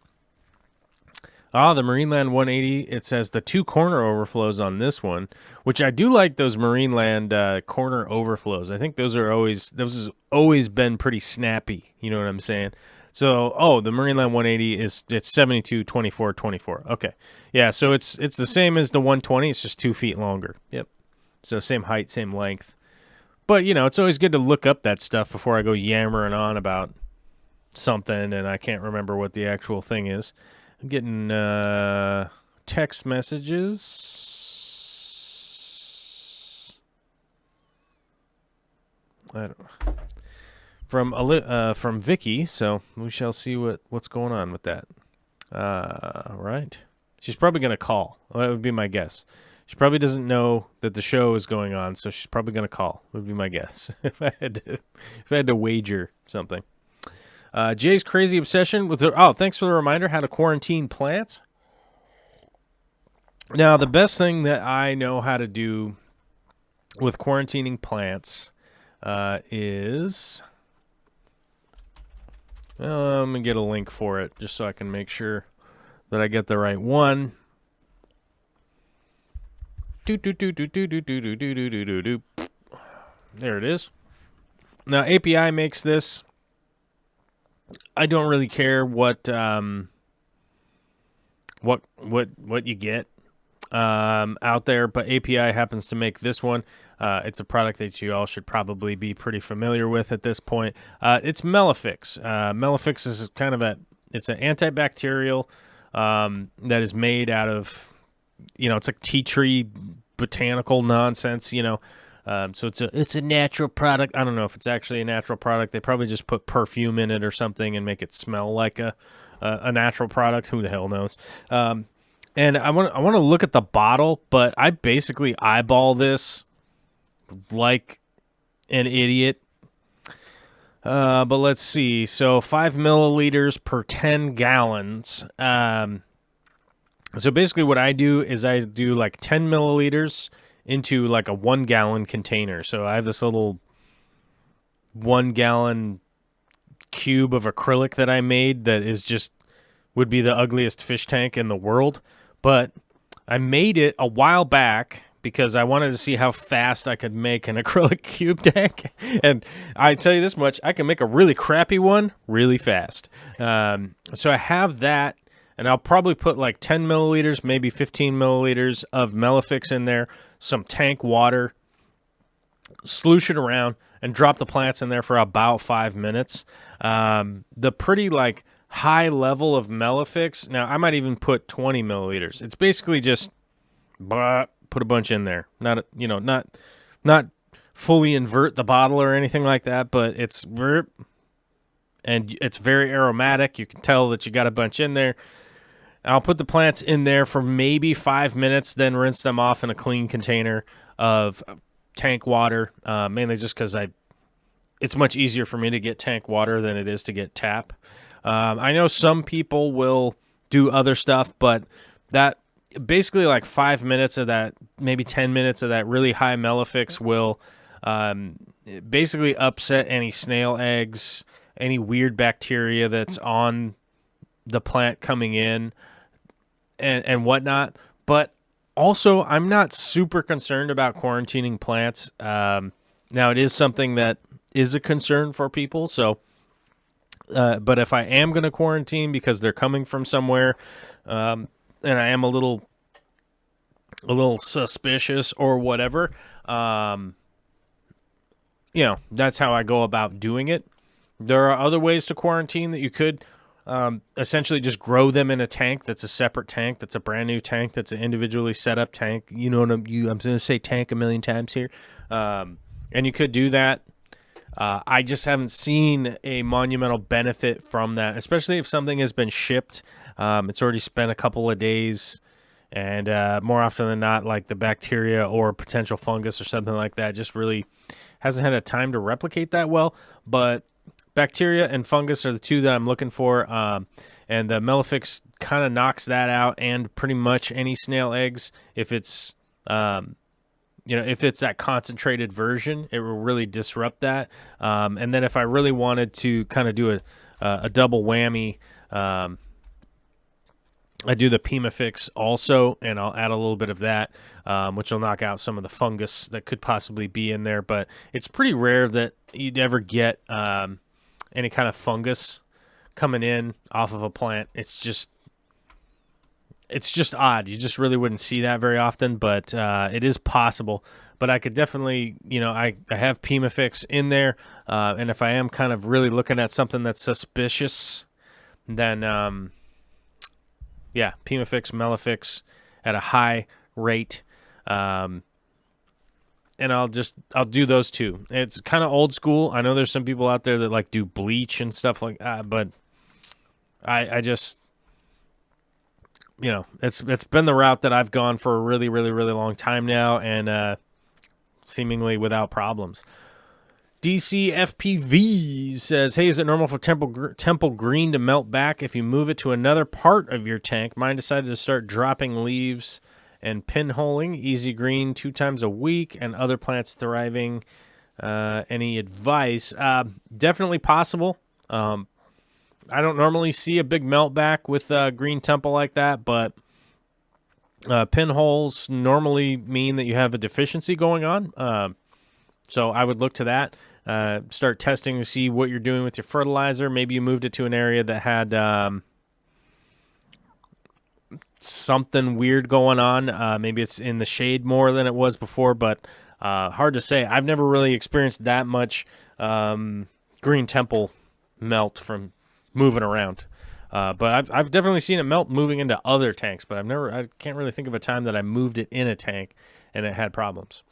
The Marineland 180, it says the 2 corner overflows on this one, which I do like those Marineland corner overflows. I think those has always been pretty snappy. You know what I'm saying? So, the Marineland 180 it's 72, 24, 24. Okay. Yeah, so it's the same as the 120. It's just 2 feet longer. Yep. So same height, same length. But, it's always good to look up that stuff before I go yammering on about something and I can't remember what the actual thing is. I'm getting text messages. I don't know. From Vicky, so we shall see what's going on with that. Right. She's probably going to call. That would be my guess. She probably doesn't know that the show is going on, so she's probably going to call. Would be my guess if I had to wager something. Jay's crazy obsession with thanks for the reminder, how to quarantine plants. Now, the best thing that I know how to do with quarantining plants is... Well, I'm going to get a link for it just so I can make sure that I get the right one. There it is. Now, API makes this. I don't really care what you get out there, but API happens to make this one. It's a product that you all should probably be pretty familiar with at this point. It's Melifix. Melifix is kind of it's an antibacterial that is made out of, it's like tea tree botanical nonsense, So it's a natural product. I don't know if it's actually a natural product. They probably just put perfume in it or something and make it smell like a natural product. Who the hell knows? And I want to look at the bottle, but I basically eyeball this like an idiot. But let's see. So 5 milliliters per 10 gallons. So basically what I do is I do like 10 milliliters into like a 1 gallon container. So I have this little 1 gallon cube of acrylic that I made that would be the ugliest fish tank in the world. But I made it a while back because I wanted to see how fast I could make an acrylic cube tank. And I tell you this much, I can make a really crappy one really fast. So I have that, and I'll probably put like 10 milliliters, maybe 15 milliliters of Melifix in there, some tank water, sloosh it around, and drop the plants in there for about 5 minutes. The pretty like high level of Melifix. Now, I might even put 20 milliliters. It's basically just put a bunch in there. Not, not fully invert the bottle or anything like that, but it's very aromatic. You can tell that you got a bunch in there. I'll put the plants in there for maybe 5 minutes, then rinse them off in a clean container of tank water, mainly just because it's much easier for me to get tank water than it is to get tap. I know some people will do other stuff, but that basically like 5 minutes of that, maybe 10 minutes of that really high Melifix will basically upset any snail eggs, any weird bacteria that's on the plant coming in and whatnot. But also, I'm not super concerned about quarantining plants. Now, it is something that is a concern for people. So, but if I am going to quarantine because they're coming from somewhere, and I am a little suspicious or whatever, that's how I go about doing it. There are other ways to quarantine that you could essentially just grow them in a tank that's a separate tank, that's a brand new tank, that's an individually set up tank. You know what I'm going to say tank a million times here. And you could do that. I just haven't seen a monumental benefit from that, especially if something has been shipped. It's already spent a couple of days, and more often than not, like the bacteria or potential fungus or something like that just really hasn't had a time to replicate that well. But bacteria and fungus are the two that I'm looking for, and the Melifix kind of knocks that out, and pretty much any snail eggs, if it's if it's that concentrated version, it will really disrupt that. And then if I really wanted to kind of do a double whammy, I do the Pimafix also, and I'll add a little bit of that, which will knock out some of the fungus that could possibly be in there. But it's pretty rare that you'd ever get any kind of fungus coming in off of a plant. It's just odd. You just really wouldn't see that very often, but it is possible. But I could definitely, I have Pimafix in there, and if I am kind of really looking at something that's suspicious, then Pimafix, Melifix at a high rate, and I'll do those two. It's kind of old school. I know there's some people out there that like do bleach and stuff like that, but I just, it's been the route that I've gone for a really, really, really long time now, and seemingly without problems. DCFPV says, hey, is it normal for Temple Green to melt back if you move it to another part of your tank? Mine decided to start dropping leaves and pinholing. Easy Green 2 times a week, and other plants thriving. Any advice? Definitely possible. I don't normally see a big melt back with Green Temple like that, but pinholes normally mean that you have a deficiency going on. So I would look to that. Start testing to see what you're doing with your fertilizer. Maybe you moved it to an area that had something weird going on. Maybe it's in the shade more than it was before, but hard to say. I've never really experienced that much Green Temple melt from moving around. But I've definitely seen it melt moving into other tanks, but I can't really think of a time that I moved it in a tank and it had problems.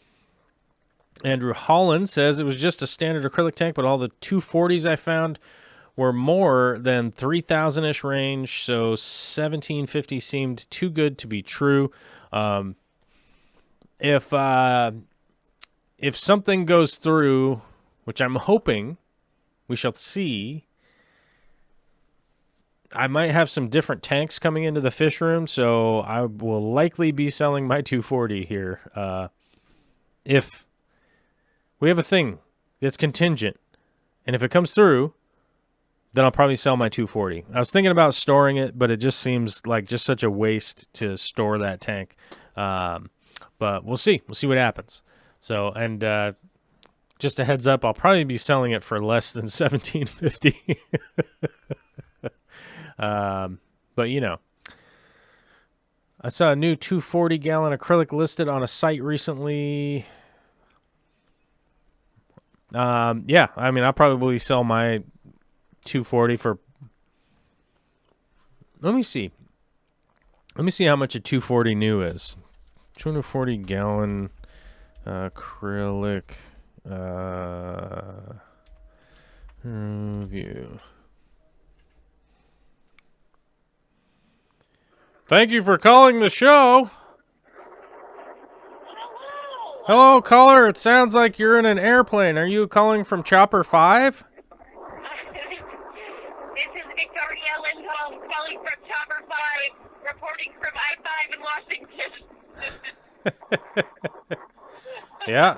Andrew Holland says it was just a standard acrylic tank, but all the 240s I found were more than 3,000-ish range, so 1,750 seemed too good to be true. If something goes through, which I'm hoping we shall see, I might have some different tanks coming into the fish room, so I will likely be selling my 240 here. If we have a thing that's contingent, and if it comes through, then I'll probably sell my 240. I was thinking about storing it, but it just seems like just such a waste to store that tank. But we'll see. We'll see what happens. So, and just a heads up, I'll probably be selling it for less than $1,750. But I saw a new 240-gallon acrylic listed on a site recently. I'll probably sell my 240 for Let me see. Let me see how much a 240 new is. 240 gallon acrylic review. Thank you for calling the show. Hello, caller. It sounds like you're in an airplane. Are you calling from Chopper 5? This is Victoria Lindholm calling from Chopper 5, reporting from I-5 in Washington. Yeah.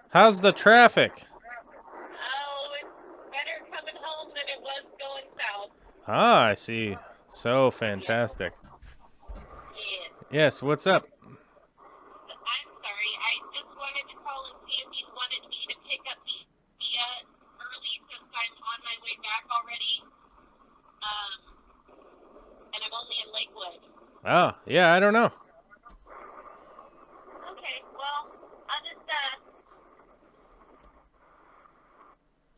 How's the traffic? Oh, it's better coming home than it was going south. Ah, I see. So fantastic. Yeah. Yes, what's up? I'm sorry, I just wanted to call and see if you wanted me to pick up the early since I'm on my way back already. And I'm only in Lakewood. Oh, yeah, I don't know. Okay, well, I'll just,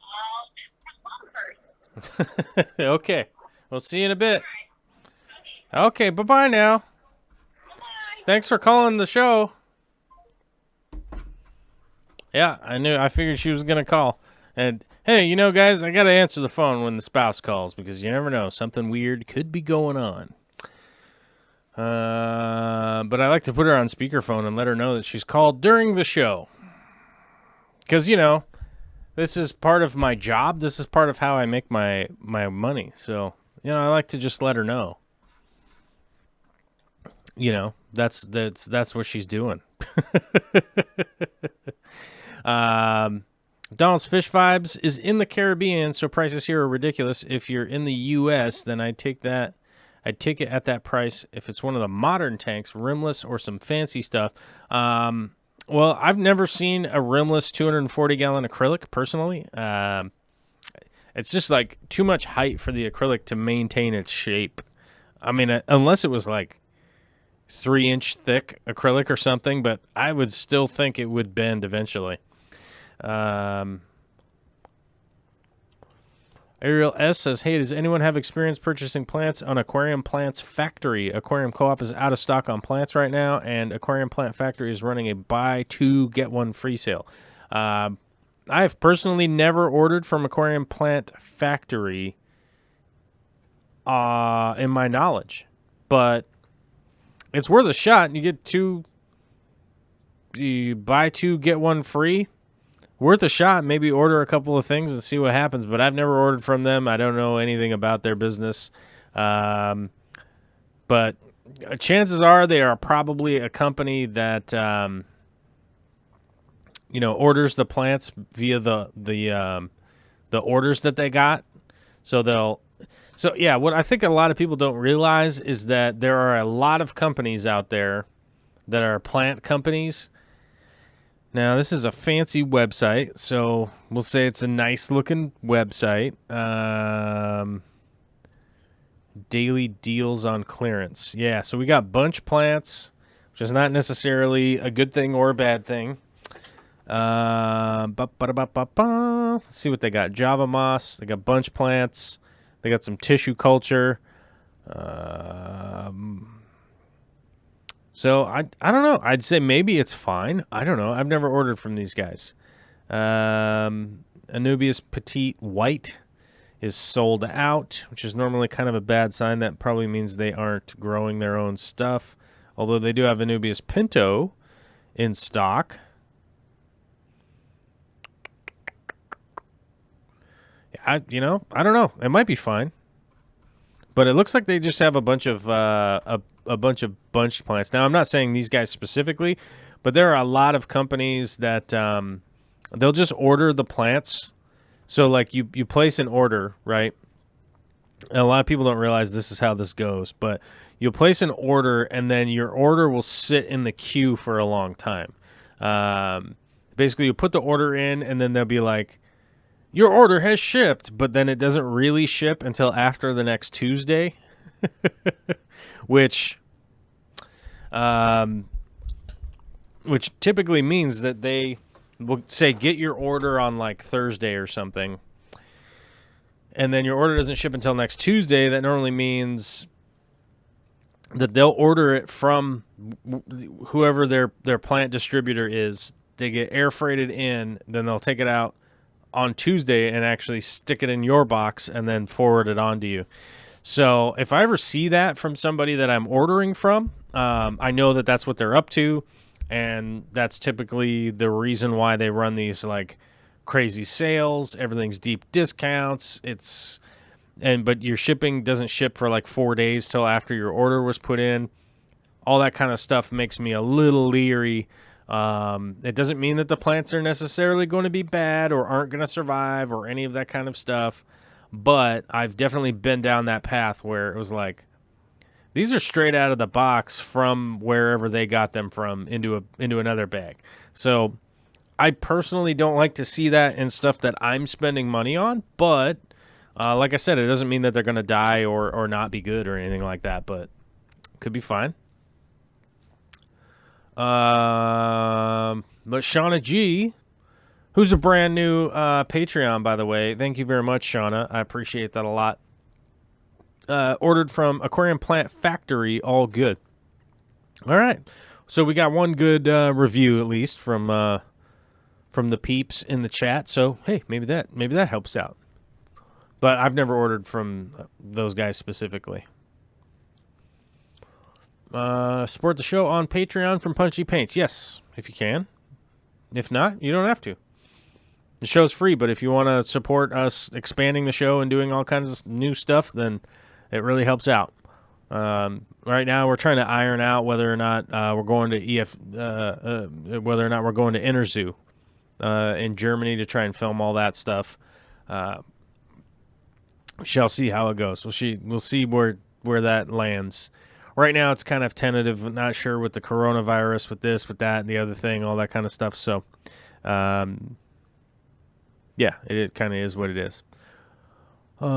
I'll come home first. Okay. We'll see you in a bit. All right. Okay, bye-bye now. Bye-bye. Thanks for calling the show. Yeah, I figured she was going to call. And, hey, you know, guys, I got to answer the phone when the spouse calls because you never know. Something weird could be going on. But I like to put her on speakerphone and let her know that she's called during the show. Because, you know, this is part of my job. This is part of how I make my money. So, you know, I like to just let her know. You know, that's what she's doing. Donald's Fish Vibes is in the Caribbean, so prices here are ridiculous. If you're in the U.S., then I'd take it at that price. If it's one of the modern tanks, rimless or some fancy stuff. Well, I've never seen a rimless 240-gallon acrylic, personally. It's just like too much height for the acrylic to maintain its shape. I mean, unless it was like 3-inch thick acrylic or something, but I would still think it would bend eventually. Ariel S says, hey, does anyone have experience purchasing plants on Aquarium Plants Factory? Aquarium Co-op is out of stock on plants right now, and Aquarium Plant Factory is running a buy two, get one free sale. I've personally never ordered from Aquarium Plant Factory in my knowledge, but it's worth a shot. You buy two, get one free. Worth a shot. Maybe order a couple of things and see what happens. But I've never ordered from them. I don't know anything about their business. But chances are they are probably a company that orders the plants via the orders that they got. So what I think a lot of people don't realize is that there are a lot of companies out there that are plant companies. Now, this is a fancy website, so we'll say it's a nice-looking website. Daily deals on clearance. Yeah, so we got bunch plants, which is not necessarily a good thing or a bad thing. Let's see what they got. Java moss. They got bunch plants. They got some tissue culture. So I don't know. I'd say maybe it's fine. I don't know. I've never ordered from these guys. Anubias Petite White is sold out, which is normally kind of a bad sign. That probably means they aren't growing their own stuff. Although they do have Anubias Pinto in stock. I don't know. It might be fine. But it looks like they just have a bunch of bunched plants. Now, I'm not saying these guys specifically, but there are a lot of companies that they'll just order the plants. So, like, you place an order, right? And a lot of people don't realize this is how this goes. But you'll place an order, and then your order will sit in the queue for a long time. Basically, you put the order in, and then they'll be like, your order has shipped, but then it doesn't really ship until after the next Tuesday, which typically means that they will say, get your order on like Thursday or something, and then your order doesn't ship until next Tuesday. That normally means that they'll order it from whoever their plant distributor is. They get air freighted in, then they'll take it out on Tuesday and actually stick it in your box and then forward it on to you. So if I ever see that from somebody that I'm ordering from, I know that that's what they're up to, and that's typically the reason why they run these like crazy sales. Everything's deep discounts. But your shipping doesn't ship for like 4 days till after your order was put in. All that kind of stuff makes me a little leery. It doesn't mean that the plants are necessarily going to be bad or aren't going to survive or any of that kind of stuff. But I've definitely been down that path where it was like, these are straight out of the box from wherever they got them from into another bag. So I personally don't like to see that in stuff that I'm spending money on. But like I said, it doesn't mean that they're going to die or not be good or anything like that. But could be fine. But Shauna G, who's a brand new Patreon, by the way. Thank you very much, Shauna. I appreciate that a lot. Ordered from Aquarium Plant Factory. All good. All right. So we got one good review at least from the peeps in the chat. So hey, maybe that helps out. But I've never ordered from those guys specifically. Support the show on Patreon from Punchy Paints. Yes, if you can. If not, you don't have to. The show's free, but if you want to support us expanding the show and doing all kinds of new stuff, then it really helps out. Right now, we're trying to iron out whether or not we're going to whether or not we're going to Interzoo in Germany to try and film all that stuff. We shall see how it goes. We'll see where that lands. Right now, it's kind of tentative. Not sure with the coronavirus, with this, with that, and the other thing, all that kind of stuff. So, yeah, it kind of is what it is. Hey,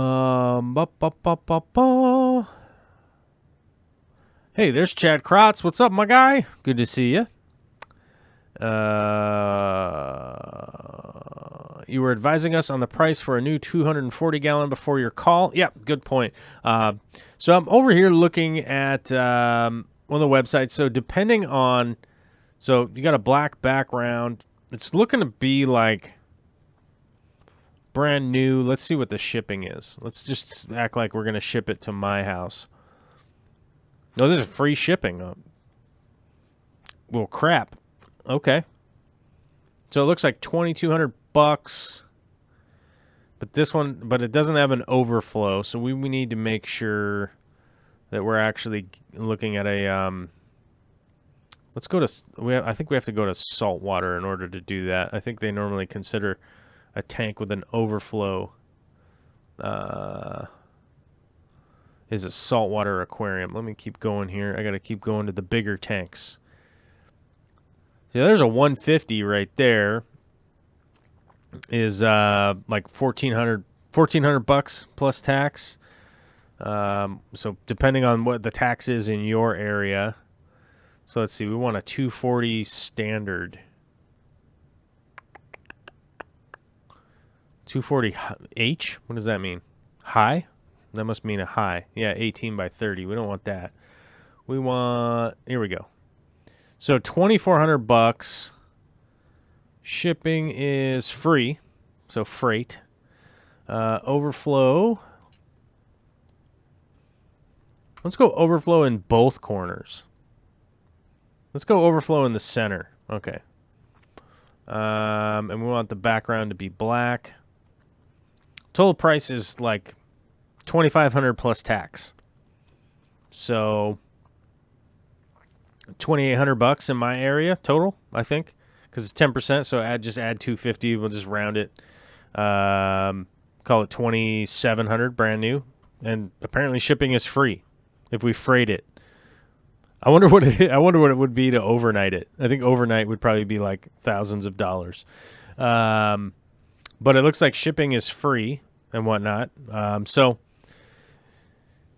there's Chad Krotz. What's up, my guy? Good to see you. You were advising us on the price for a new 240-gallon before your call. Yeah, good point. So I'm over here looking at one of the websites. So depending on, so you got a black background. It's looking to be like brand new. Let's see what the shipping is. Let's just act like we're going to ship it to my house. No, this is free shipping. Well, crap. Okay. So it looks like $2,200, but it doesn't have an overflow. So we need to make sure that we're actually looking at a. Let's go to. I think we have to go to saltwater in order to do that. I think they normally consider a tank with an overflow is a saltwater aquarium. Let me keep going here. I got to keep going to the bigger tanks. So there's a 150 right there. Is like $1,400 plus tax. So depending on what the tax is in your area. So let's see. We want a 240 standard. 240H? What does that mean? High? That must mean a high. Yeah, 18 by 30. We don't want that. We want... Here we go. So $2,400. Shipping is free. So freight. Overflow. Let's go overflow in both corners. Let's go overflow in the center. Okay. And we want the background to be black. Total price is like $2,500 plus tax. So $2,800 in my area total, I think, because it's 10%. So just add 250. We'll just round it. Call it $2,700, brand new, and apparently shipping is free if we freight it. I wonder what it would be to overnight it. I think overnight would probably be like thousands of dollars. But it looks like shipping is free and whatnot. So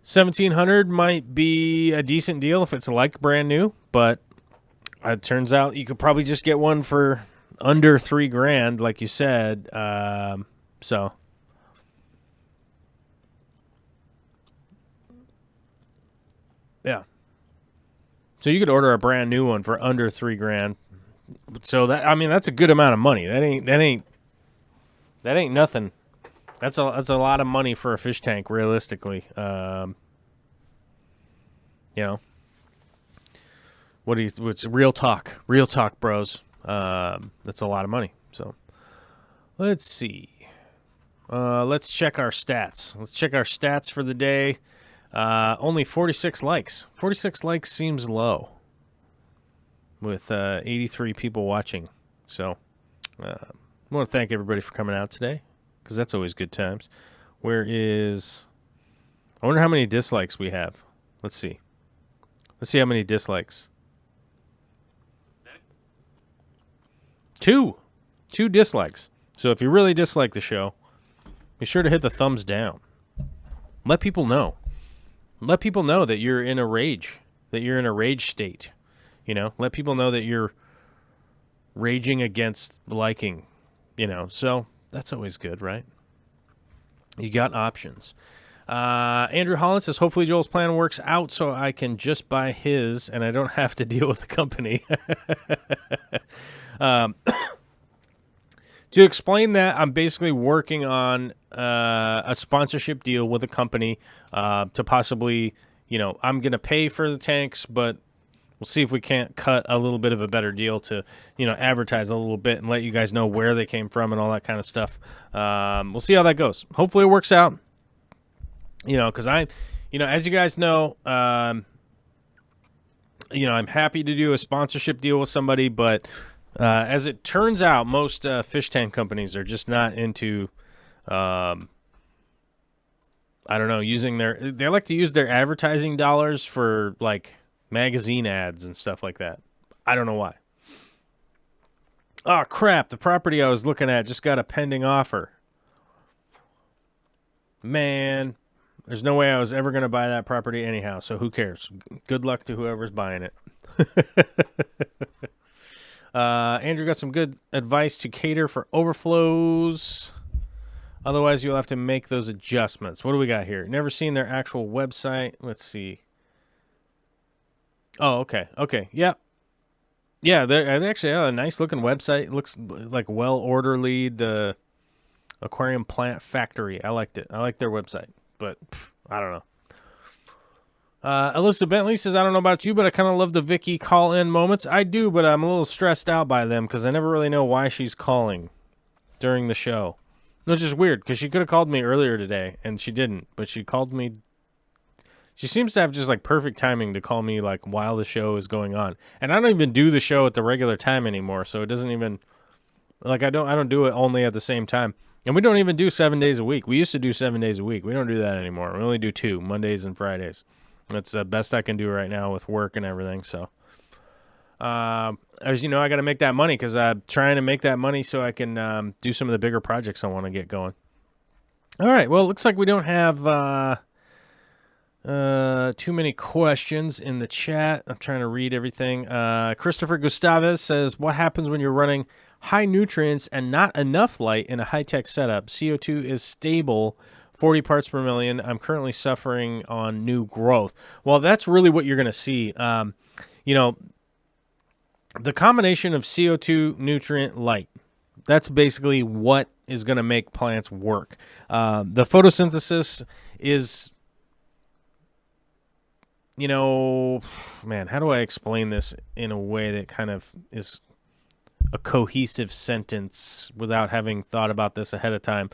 $1,700 might be a decent deal if it's like brand new, but it turns out you could probably just get one for under $3,000, like you said. So yeah. So you could order a brand new one for under $3,000. So that, I mean, that's a good amount of money. That ain't nothing. That's a lot of money for a fish tank, realistically. You know, what's real talk, bros. That's a lot of money. So let's see. Let's check our stats. Let's check our stats for the day. Only 46 likes. 46 likes seems low with 83 people watching. So I want to thank everybody for coming out today, because that's always good times. I wonder how many dislikes we have. Let's see. Let's see how many dislikes. 2 dislikes. So if you really dislike the show, be sure to hit the thumbs down. Let people know. Let people know that you're in a rage, state. You know, let people know that you're raging against liking, you know. So that's always good, right? You got options. Andrew Holland says, hopefully Joel's plan works out so I can just buy his and I don't have to deal with the company. To explain that, I'm basically working on a sponsorship deal with a company to possibly, you know, I'm going to pay for the tanks, but we'll see if we can't cut a little bit of a better deal to, you know, advertise a little bit and let you guys know where they came from and all that kind of stuff. We'll see how that goes. Hopefully it works out, you know, because as you guys know, you know, I'm happy to do a sponsorship deal with somebody, but as it turns out, most fish tank companies are just not into, I don't know, they like to use their advertising dollars for, like, magazine ads and stuff like that. I don't know why. Oh, crap. The property I was looking at just got a pending offer. Man, there's no way I was ever going to buy that property anyhow, so who cares? Good luck to whoever's buying it. Andrew got some good advice to cater for overflows. Otherwise, you'll have to make those adjustments. What do we got here? Never seen their actual website. Let's see. Oh, okay. Okay. Yeah. Yeah, they actually have a nice-looking website. It looks like well-orderly. The Aquarium Plant Factory. I liked it. I like their website. But, I don't know. Alyssa Bentley says, I don't know about you, but I kind of love the Vicky call-in moments. I do, but I'm a little stressed out by them because I never really know why she's calling during the show. Which is weird because she could have called me earlier today, and she didn't. But she called me. She seems to have just, like, perfect timing to call me, like, while the show is going on. And I don't even do the show at the regular time anymore, so it doesn't even, like, I don't do it only at the same time. And we don't even do 7 days a week. We used to do 7 days a week. We don't do that anymore. We only do 2, Mondays and Fridays. That's the best I can do right now with work and everything. So, as you know, I got to make that money because I'm trying to make that money so I can do some of the bigger projects I want to get going. All right. Well, it looks like we don't have too many questions in the chat. I'm trying to read everything. Christopher Gustavez says, what happens when you're running high nutrients and not enough light in a high-tech setup? CO2 is stable, 40 parts per million. I'm currently suffering on new growth. Well, that's really what you're going to see. You know, the combination of CO2, nutrient, light, that's basically what is going to make plants work. The photosynthesis is, you know, man, how do I explain this in a way that kind of is a cohesive sentence without having thought about this ahead of time?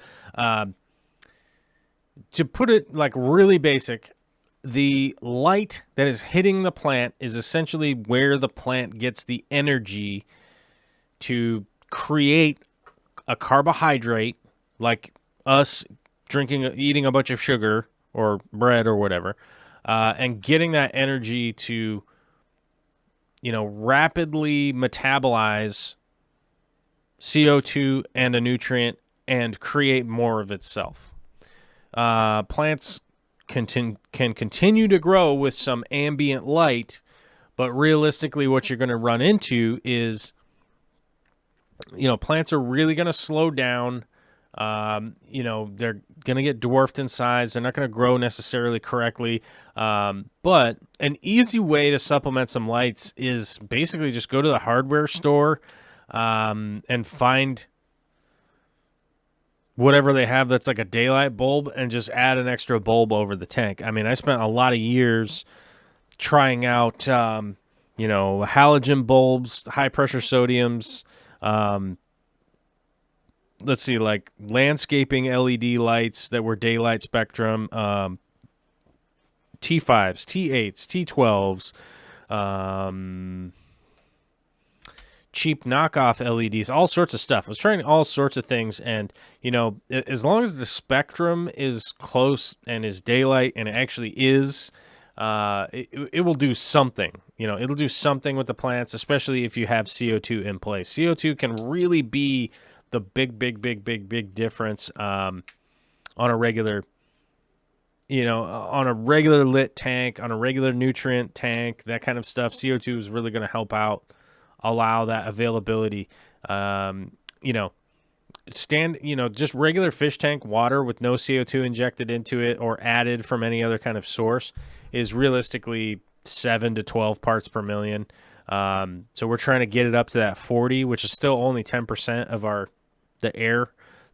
To put it like really basic, the light that is hitting the plant is essentially where the plant gets the energy to create a carbohydrate, like us eating a bunch of sugar or bread or whatever, and getting that energy to, you know, rapidly metabolize CO2 and a nutrient and create more of itself. Plants can continue to grow with some ambient light, but realistically what you're going to run into is, you know, plants are really going to slow down. You know, they're going to get dwarfed in size. They're not going to grow necessarily correctly. But an easy way to supplement some lights is basically just go to the hardware store and find whatever they have that's like a daylight bulb and just add an extra bulb over the tank. I mean, I spent a lot of years trying out, halogen bulbs, high pressure sodiums, let's see, like landscaping LED lights that were daylight spectrum, T5s, T8s, T12s, cheap knockoff LEDs, all sorts of stuff. I was trying all sorts of things, and as long as the spectrum is close and is daylight, and it actually is, it will do something. It'll do something with the plants, especially if you have CO2 in place. CO2 can really be the big difference on a regular, on a regular lit tank, on a regular nutrient tank, that kind of stuff. CO2 is really going to help out, allow that availability. Just regular fish tank water with no CO2 injected into it or added from any other kind of source is realistically 7 to 12 parts per million. So we're trying to get it up to that 40, which is still only 10% of the air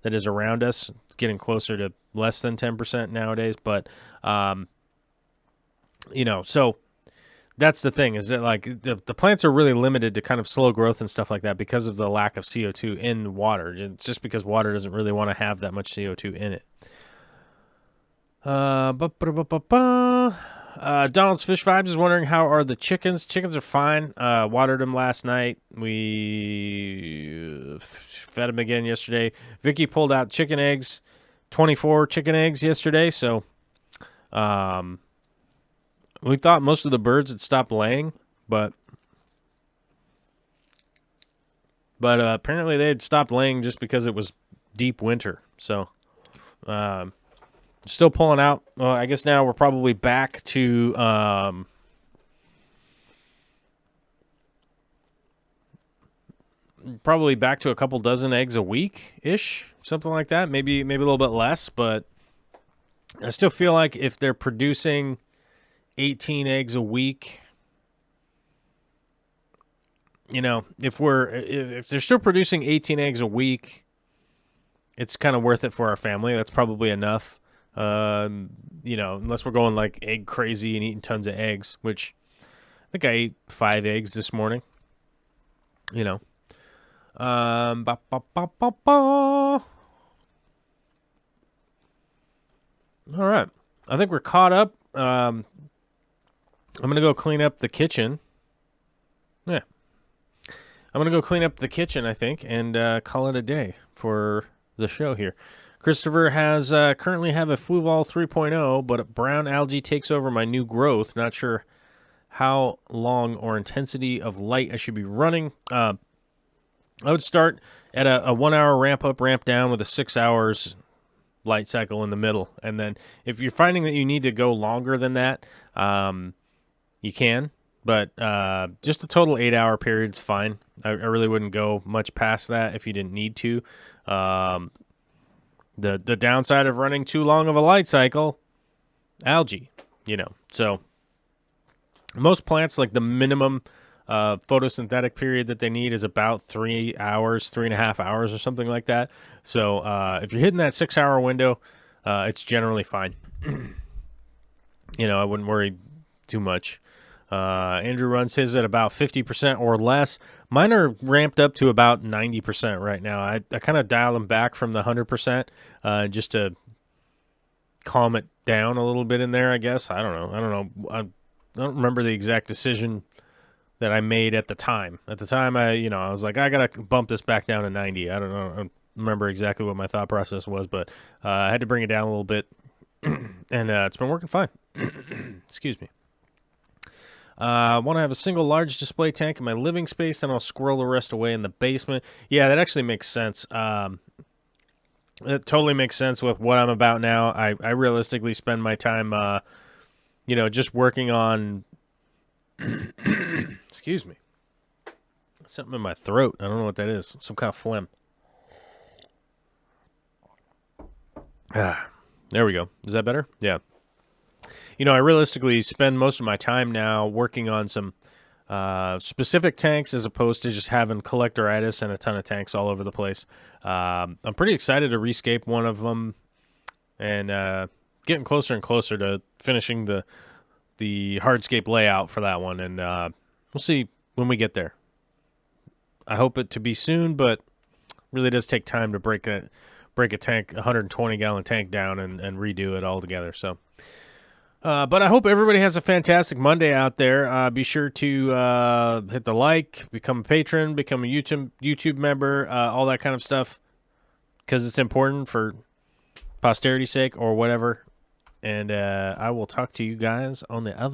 that is around us. It's getting closer to less than 10% nowadays. But, so that's the thing, is that like the plants are really limited to kind of slow growth and stuff like that because of the lack of CO2 in water. It's just because water doesn't really want to have that much CO2 in it. Donald's Fish Vibes is wondering, how are the chickens? Chickens are fine. Watered them last night. We fed them again yesterday. Vicky pulled out chicken eggs, 24 chicken eggs yesterday. So we thought most of the birds had stopped laying, but apparently they had stopped laying just because it was deep winter. So still pulling out. Well, I guess now we're probably back to a couple dozen eggs a week ish, something like that. Maybe a little bit less, but I still feel like if they're producing 18 eggs a week, if they're still producing 18 eggs a week, it's kind of worth it for our family. That's probably enough. Unless we're going like egg crazy and eating tons of eggs, which I think I ate 5 eggs this morning. All right. I think we're caught up. I'm going to go clean up the kitchen. Yeah. I'm going to go clean up the kitchen, I think, and call it a day for the show here. Christopher has currently have a Fluval 3.0, but brown algae takes over my new growth. Not sure how long or intensity of light I should be running. I would start at a 1 hour ramp up, ramp down with a 6 hours light cycle in the middle. And then if you're finding that you need to go longer than that, you can. But just a total 8 hour period is fine. I really wouldn't go much past that if you didn't need to. The downside of running too long of a light cycle, algae, So most plants, like the minimum photosynthetic period that they need is about 3 hours, 3.5 hours or something like that. So if you're hitting that 6 hour window, it's generally fine. I wouldn't worry too much. Andrew runs his at about 50% or less. Mine are ramped up to about 90% right now. I kind of dial them back from the 100% just to calm it down a little bit in there, I guess. I don't know. I don't remember the exact decision that I made at the time. At the time, I was like, I got to bump this back down to 90. I don't remember exactly what my thought process was, but I had to bring it down a little bit, and it's been working fine. Excuse me. I want to have a single large display tank in my living space, then I'll squirrel the rest away in the basement. Yeah, that actually makes sense. It totally makes sense with what I'm about now. I realistically spend my time, just working on... Excuse me. Something in my throat. I don't know what that is. Some kind of phlegm. There we go. Is that better? Yeah. You know, I realistically spend most of my time now working on some specific tanks as opposed to just having collectoritis and a ton of tanks all over the place. I'm pretty excited to rescape one of them and getting closer and closer to finishing the hardscape layout for that one. And we'll see when we get there. I hope it to be soon, but really does take time to break a tank, 120-gallon tank down and redo it all together. So, but I hope everybody has a fantastic Monday out there. Be sure to hit the like, become a patron, become a YouTube member, all that kind of stuff, because it's important for posterity's sake or whatever. And I will talk to you guys on the other